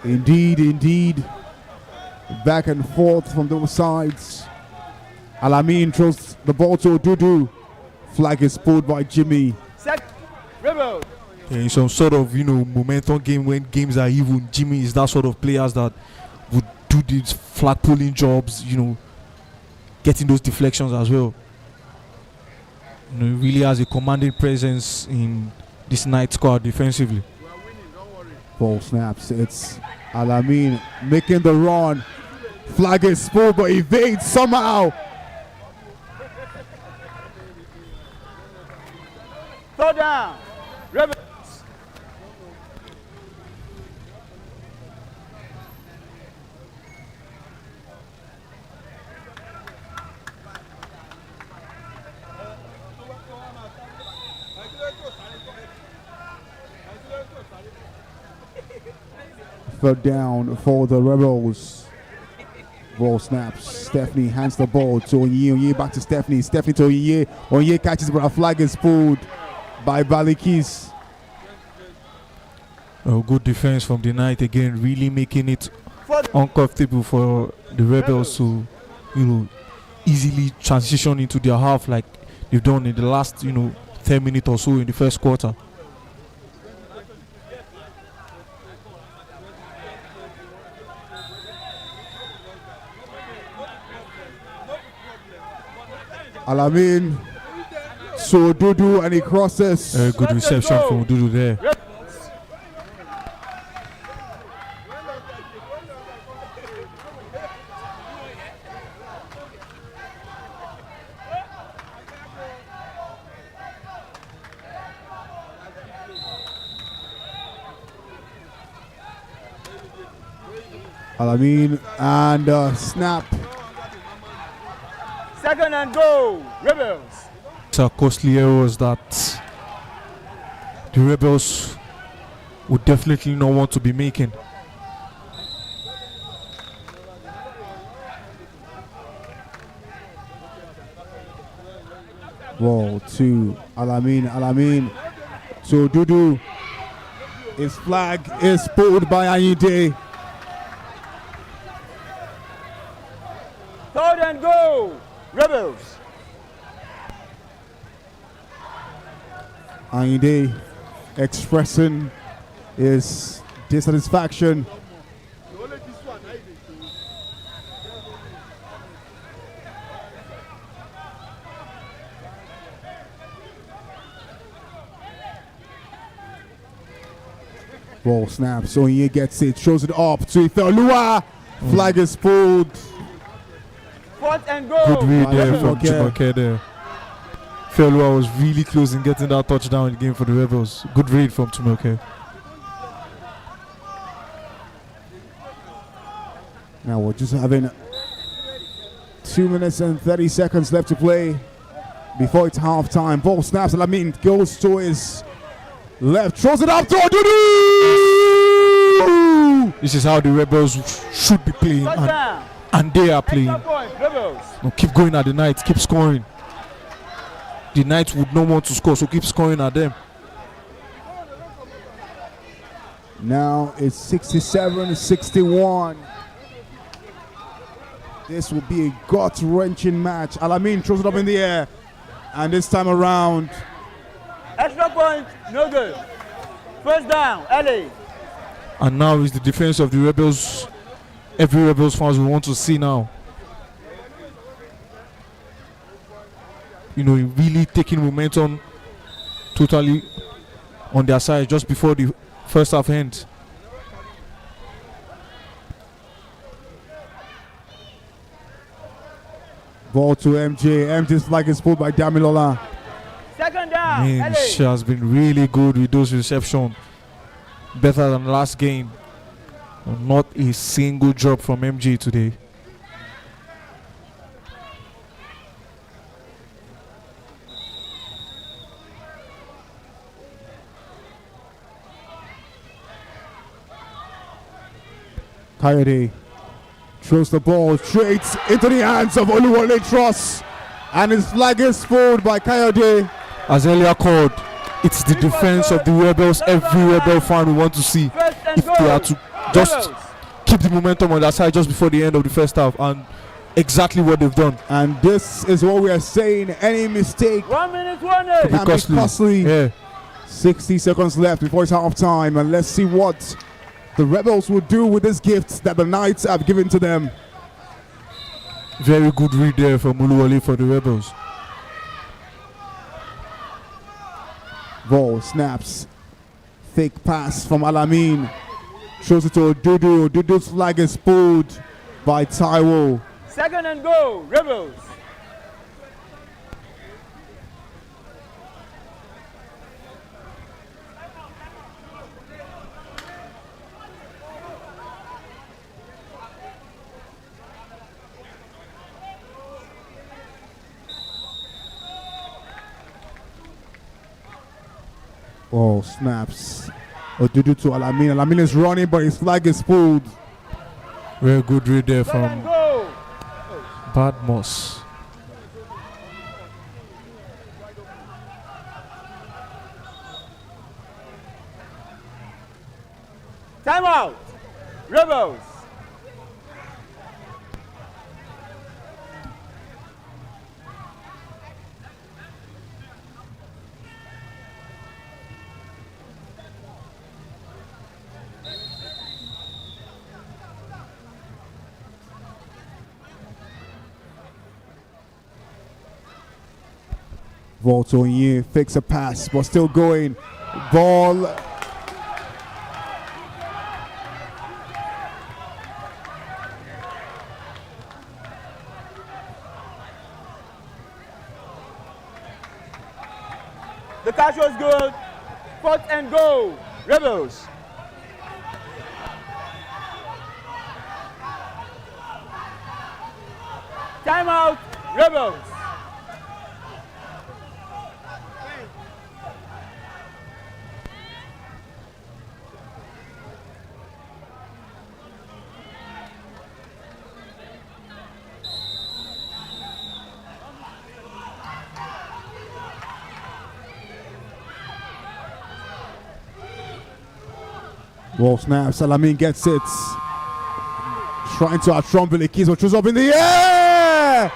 Indeed. Back and forth from both sides. Al-Amin throws the ball to Dudu. Flag is pulled by Jimmy. set, Rebels. Yeah, in some sort of momentum game when games are even, Jimmy is that sort of players that would do these flag pulling jobs, getting those deflections as well. He really has a commanding presence in this night squad defensively. Ball snaps. It's Al-Amin making the run. Flag is pulled but evades somehow. Third down, Rebels. Third down for the Rebels. Ball snaps. Stephanie hands the ball to Onye. Onye back to Stephanie. Stephanie to Onye. Onye catches, but a flag is pulled by Balikis. Good defense from the night again, really making it uncomfortable for the Rebels to, easily transition into their half like they've done in the last, 10 minutes or so in the first quarter. Al-Amin to Dudu and he crosses. Good reception from Dudu there. Alamin and snap. Second and goal, Rebels. It's a costly errors that the Rebels would definitely not want to be making. Ball to Alamin to Dudu. His flag is pulled by Ayinde. Third and goal, Rebels. Ayinde expressing his dissatisfaction. Ball snaps, so he gets it, shows it up to Ifeoluwa. Flag is pulled. Fourth and goal. Good read there Rebels. from Jumoke there. Ifeoluwa was really close in getting that touchdown in the game for the Rebels. Good read from Jumoke. Now we're just having 2 minutes and 30 seconds left to play before it's half time. Ball snaps, Alamin goes to his left, throws it up to Dudu. This is how the Rebels should be playing, and they are playing. Extra point, Rebels. No, keep going at the Knights, keep scoring. The Knights would not want to score, so keep scoring at them. Now it's 67-61. This will be a gut-wrenching match. Alamin throws it up in the air, and this time around, Extra point, no good. First down, LA. And now is the defense of the Rebels. Every Rebels fans will want to see now. You know, really taking momentum totally on their side just before the first half ends. ball to MJ. MJ's flag is pulled by Damilola. Second down, Man, LA. she has been really good with those receptions. Better than last game. Not a single drop from MJ today. Coyote throws the ball straight into the hands of Oluwole Truss, and his flag is pulled by Coyote. As earlier called, it's the defense of the Rebels every Rebel fan will want to see. First and If they are goal. to just Rebels. keep the momentum on their side just before the end of the first half, and exactly what they've done. And this is what we are saying. Any mistake 1 minute warning. can be costly. Yeah. 60 seconds left before it's half time, and let's see what the Rebels will do with this gift that the Knights have given to them. Very good read there from Uluwale for the Rebels. Ball snaps. Fake pass from Alamin. Throws it to Dudu. Dudu's flag is pulled by Taiwo. Second and goal, Rebels. Ball snaps. Dudu to Alamin. Alamin is running, but his flag is pulled. Very good read there Third and from goal. Badmos. Timeout, Rebels. Ball to Onye. Fakes a pass, but still going. Ball. The catch was good. Fourth and goal, Rebels. Timeout, Rebels. Ball snap, Salamin gets it. Trying to outrun Lekki, which was up in the air!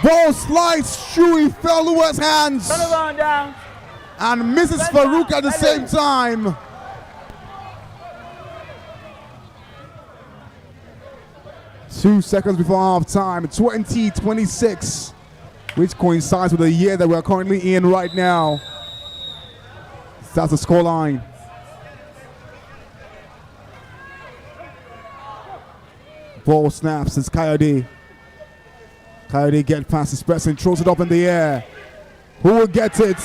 Ball slides through Ifelua's hands Turnover on down. and misses Farouk at the same time. Two seconds before half time, 2026, which coincides with the year that we're currently in right now. That's the scoreline. Ball snaps, it's Coyote. Coyote gets past his pressing, throws it up in the air. Who will get it?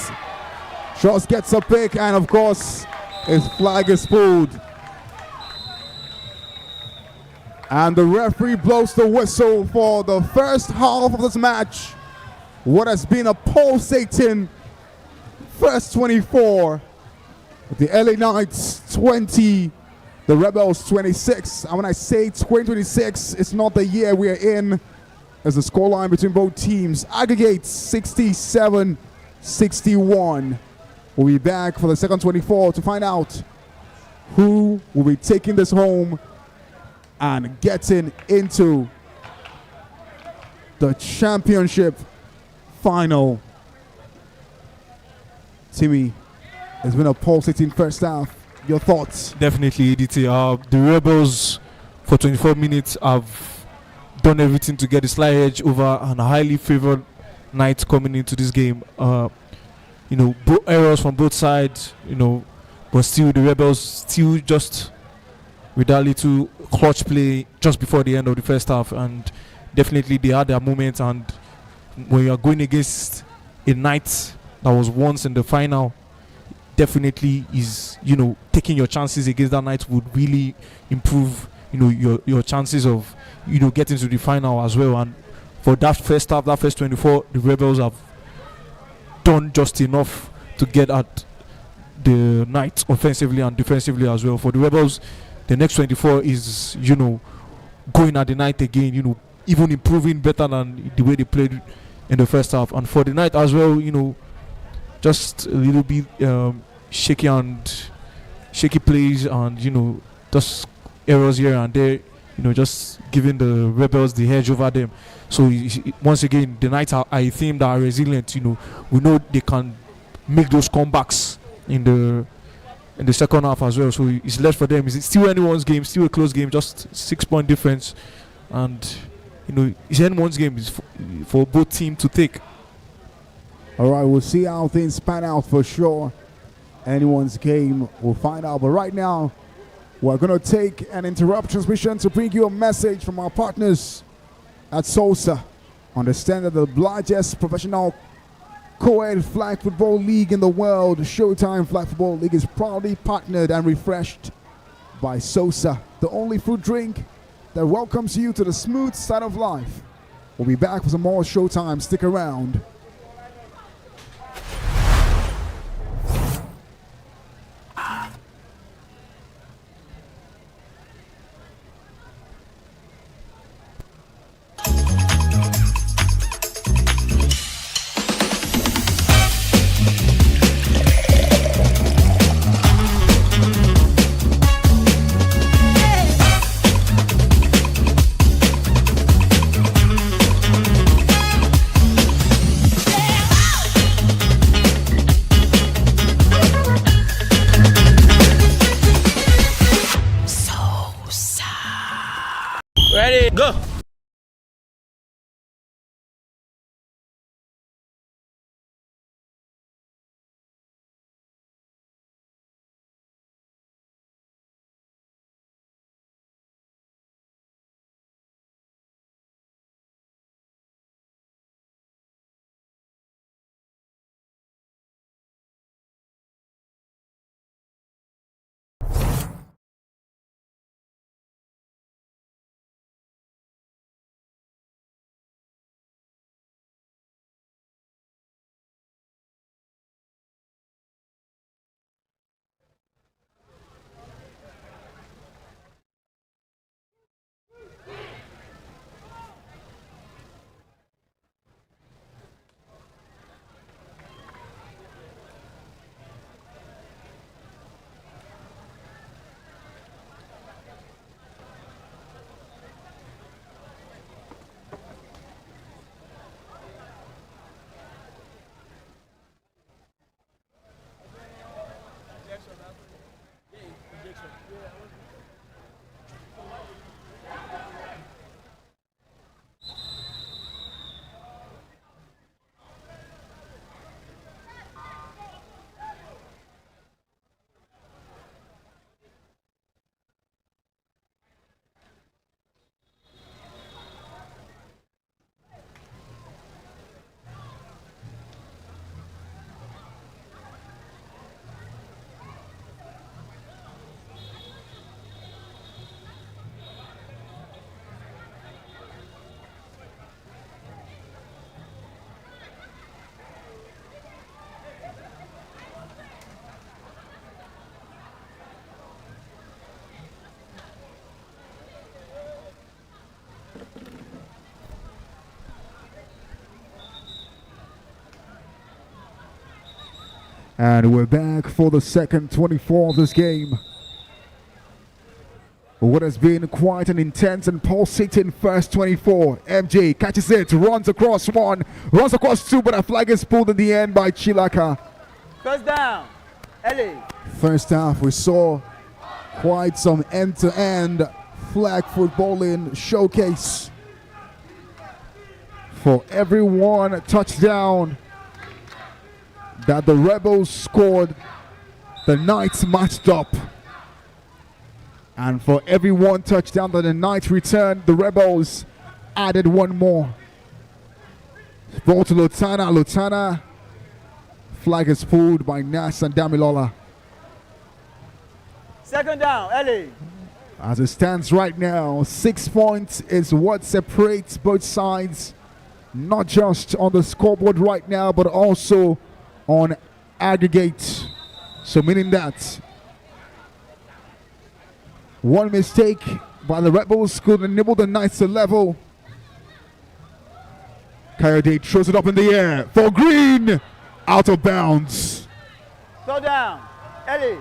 Shots gets a pick, and of course, his flag is pulled. And the referee blows the whistle for the first half of this match. What has been a pulsating first 24. The LA Knights 20, the Rebels 26. And when I say 2026, it's not the year we are in, as the scoreline between both teams aggregates 67-61. We'll be back for the second 24 to find out who will be taking this home and getting into the championship final. Timmy, it's been a pulsating first half. Your thoughts? Definitely, EDT. The Rebels for 24 minutes have done everything to get a slight edge over a highly favored Knights coming into this game. Errors from both sides, but still the Rebels still just with that little clutch play just before the end of the first half, and definitely they had their moments. And when you are going against a Knight that was once in the final, definitely is taking your chances against that Knight would really improve your chances of getting to the final as well. And for that first half, that first 24, the Rebels have done just enough to get at the Knights offensively and defensively as well. For the Rebels, the next 24 is going at the Knight again, even improving better than the way they played in the first half. And for the Knight as well, just a little bit shaky plays and just errors here and there, just giving the Rebels the edge over them. So once again, the Knights are a team that are resilient. We know they can make those comebacks in the second half as well. So it's left for them. It's still anyone's game, still a close game, just 6-point difference, and it's anyone's game. It's for both teams to take. All right, we'll see how things pan out for sure. Anyone's game, we'll find out. But right now, we're going to take an interrupt transmission to bring you a message from our partners at SOSA. Understand that the largest professional co-ed flag football league in the world, Showtime Flag Football League, is proudly partnered and refreshed by SOSA, the only food drink that welcomes you to the smooth side of life. We'll be back for some more Showtime. Stick around. And we're back for the second 24 of this game. What has been quite an intense and pulsating first 24. MJ catches it, runs across one, runs across two, but a flag is pulled in the end by Chilaka. First down, LA. First half, we saw quite some end-to-end flag footballing showcase. For every one touchdown that the Rebels scored, the Knights matched up. And for every one touchdown that the Knights returned, the Rebels added one more. Ball to Lutana. Lutana. Flag is pulled by Nas and Damilola. Second down, LA. As it stands right now, 6 points is what separates both sides. Not just on the scoreboard right now, but also on aggregate. So meaning that one mistake by the Rebels could enable the Knights to level. Coyote throws it up in the air for Green. Out of bounds. Third down, LA.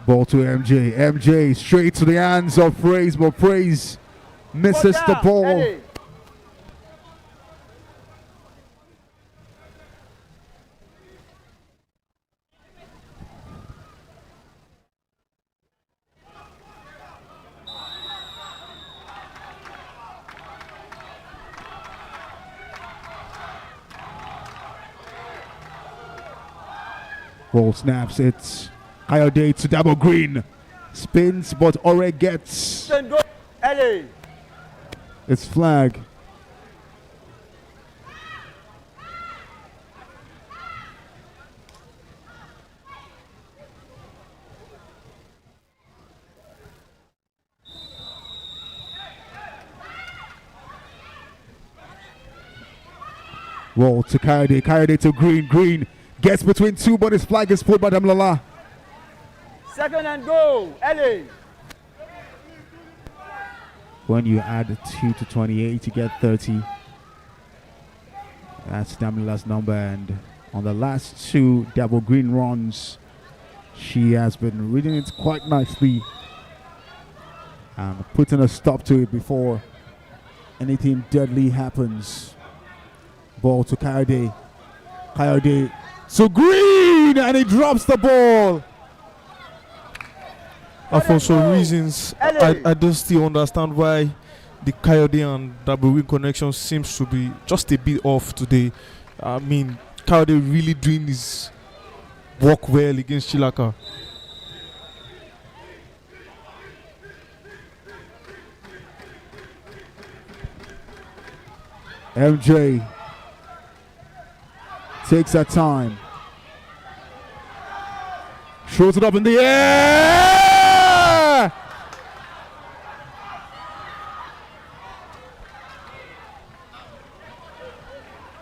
Ball to MJ. MJ straight to the hands of Praise, but Praise misses the ball. LA. Ball snaps. It's Coyote to double Green. Spins, but Ore gets. Go, LA. It's flag. Roll to Coyote. Coyote to Green. Green gets between two, but his flag is pulled by Damlala. Second and goal, LA. When you add 2 to 28, you get 30. That's Damlala's number, and on the last two double Green runs, she has been reading it quite nicely and putting a stop to it before anything deadly happens. Ball to Coyote. Coyote to Green, and he drops the ball. For some reasons, I don't still understand why the Coyote and double wing connection seems to be just a bit off today. I mean, Coyote really doing his work well against Chilaka. MJ takes that time. Throws it up in the air.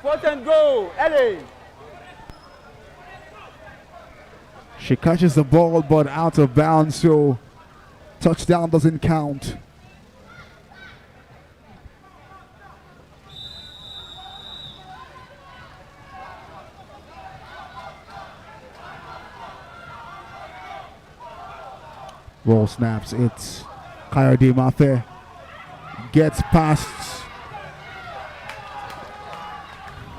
Fourth and goal, LA. She catches the ball, but out of bounds, so touchdown doesn't count. Ball snaps. It's Coyote Mafe. Gets past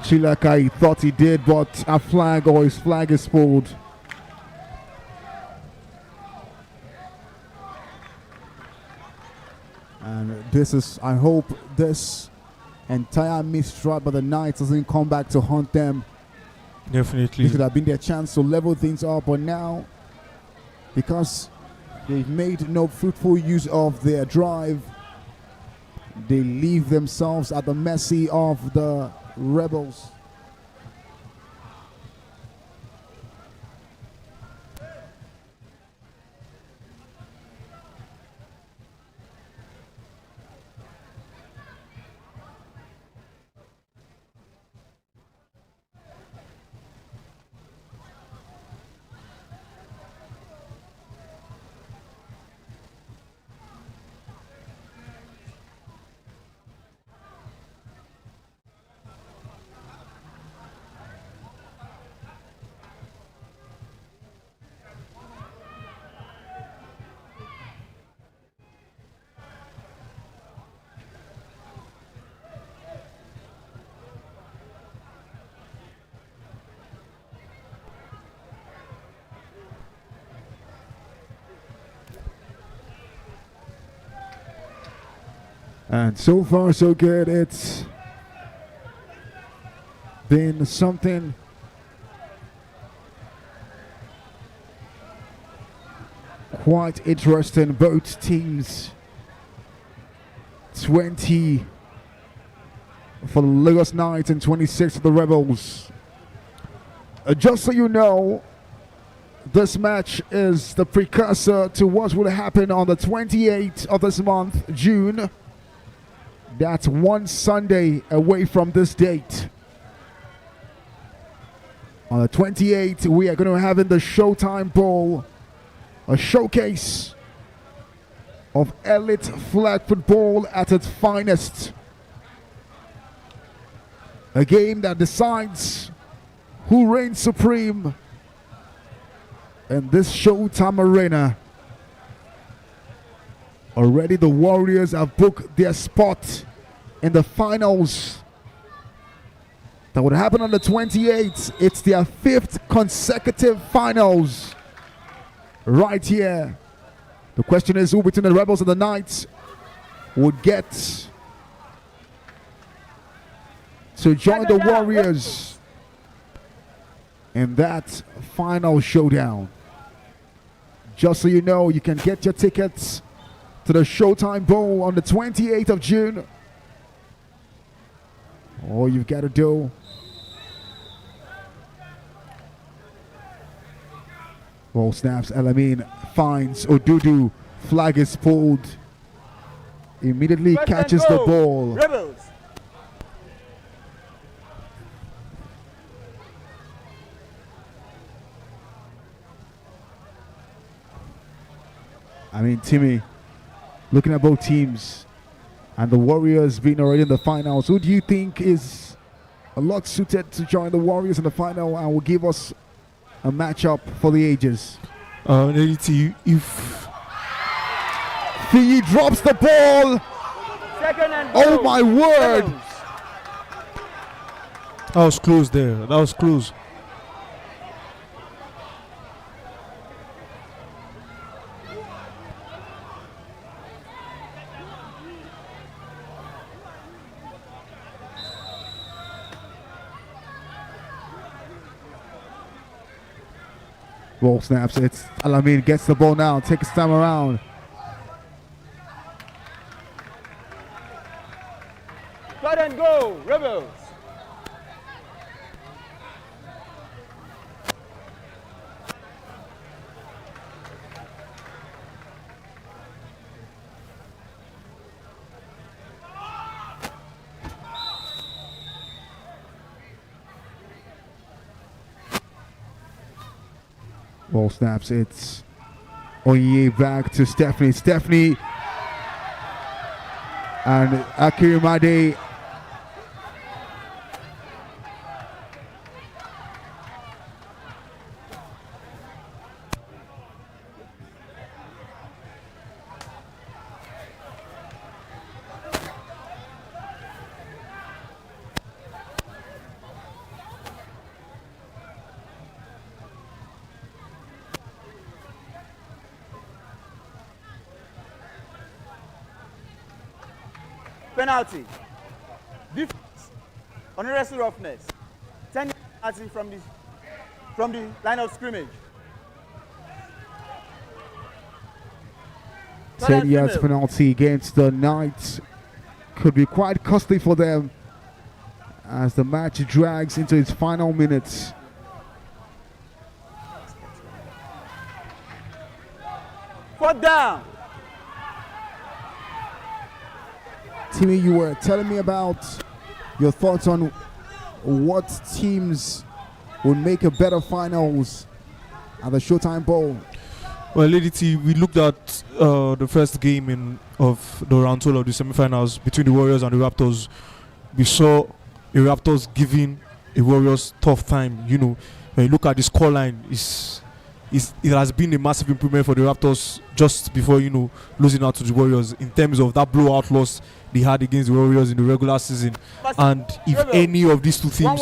Chilaka. He thought he did, but a flag or his flag is pulled. And this is, I hope this entire mistrust by the Knights doesn't come back to haunt them. Definitely. This could have been their chance to level things up, but now, because they've made no fruitful use of their drive, they leave themselves at the mercy of the Rebels. And so far, so good. It's been something quite interesting. Both teams 20 for the Lagos Knights and 26 for the Rebels. Just so you know, this match is the precursor to what will happen on the 28th of this month, June. That's one Sunday away from this date. On the 28th, we are going to have in the Showtime Bowl a showcase of elite flag football at its finest. A game that decides who reigns supreme in this Showtime Arena. Already the Warriors have booked their spot in the finals that would happen on the 28th. It's their 5th consecutive finals right here. The question is who between the Rebels and the Knights would get to join the Warriors in that final showdown. Just so you know, you can get your tickets to the Showtime Bowl on the 28th of June. All you've got to do ball snaps, Elamin finds Odudu, flag is pulled, immediately catches the ball. Rebels. I mean, Timmy, looking at both teams and the Warriors being already in the finals, who do you think is a lot suited to join the Warriors in the final and will give us a matchup for the ages? If he drops the ball. Second and Oh goal. my word. Rebels. that was close there. That was close. Ball snaps. It's Alamin gets the ball now. Takes his time around. Third and goal. Rebels. Ball snaps. It's Onye back to Stephanie. Stephanie and Akirimade. Penalty. Defense. Unnecessary roughness. 10 penalty from the line of scrimmage. 10 yards penalty against the Knights could be quite costly for them as the match drags into its final minutes. Fourth down. Timmy, you were telling me about your thoughts on what teams would make a better finals at the Showtime Bowl. Well, Lady T, we looked at the first game of the round 12 of the semi-finals between the Warriors and the Raptors. We saw the Raptors giving the Warriors tough time. You know, when you look at the scoreline, it has been a massive improvement for the Raptors just before, you know, losing out to the Warriors in terms of that blowout loss they had against the Warriors in the regular season. And if any of these two teams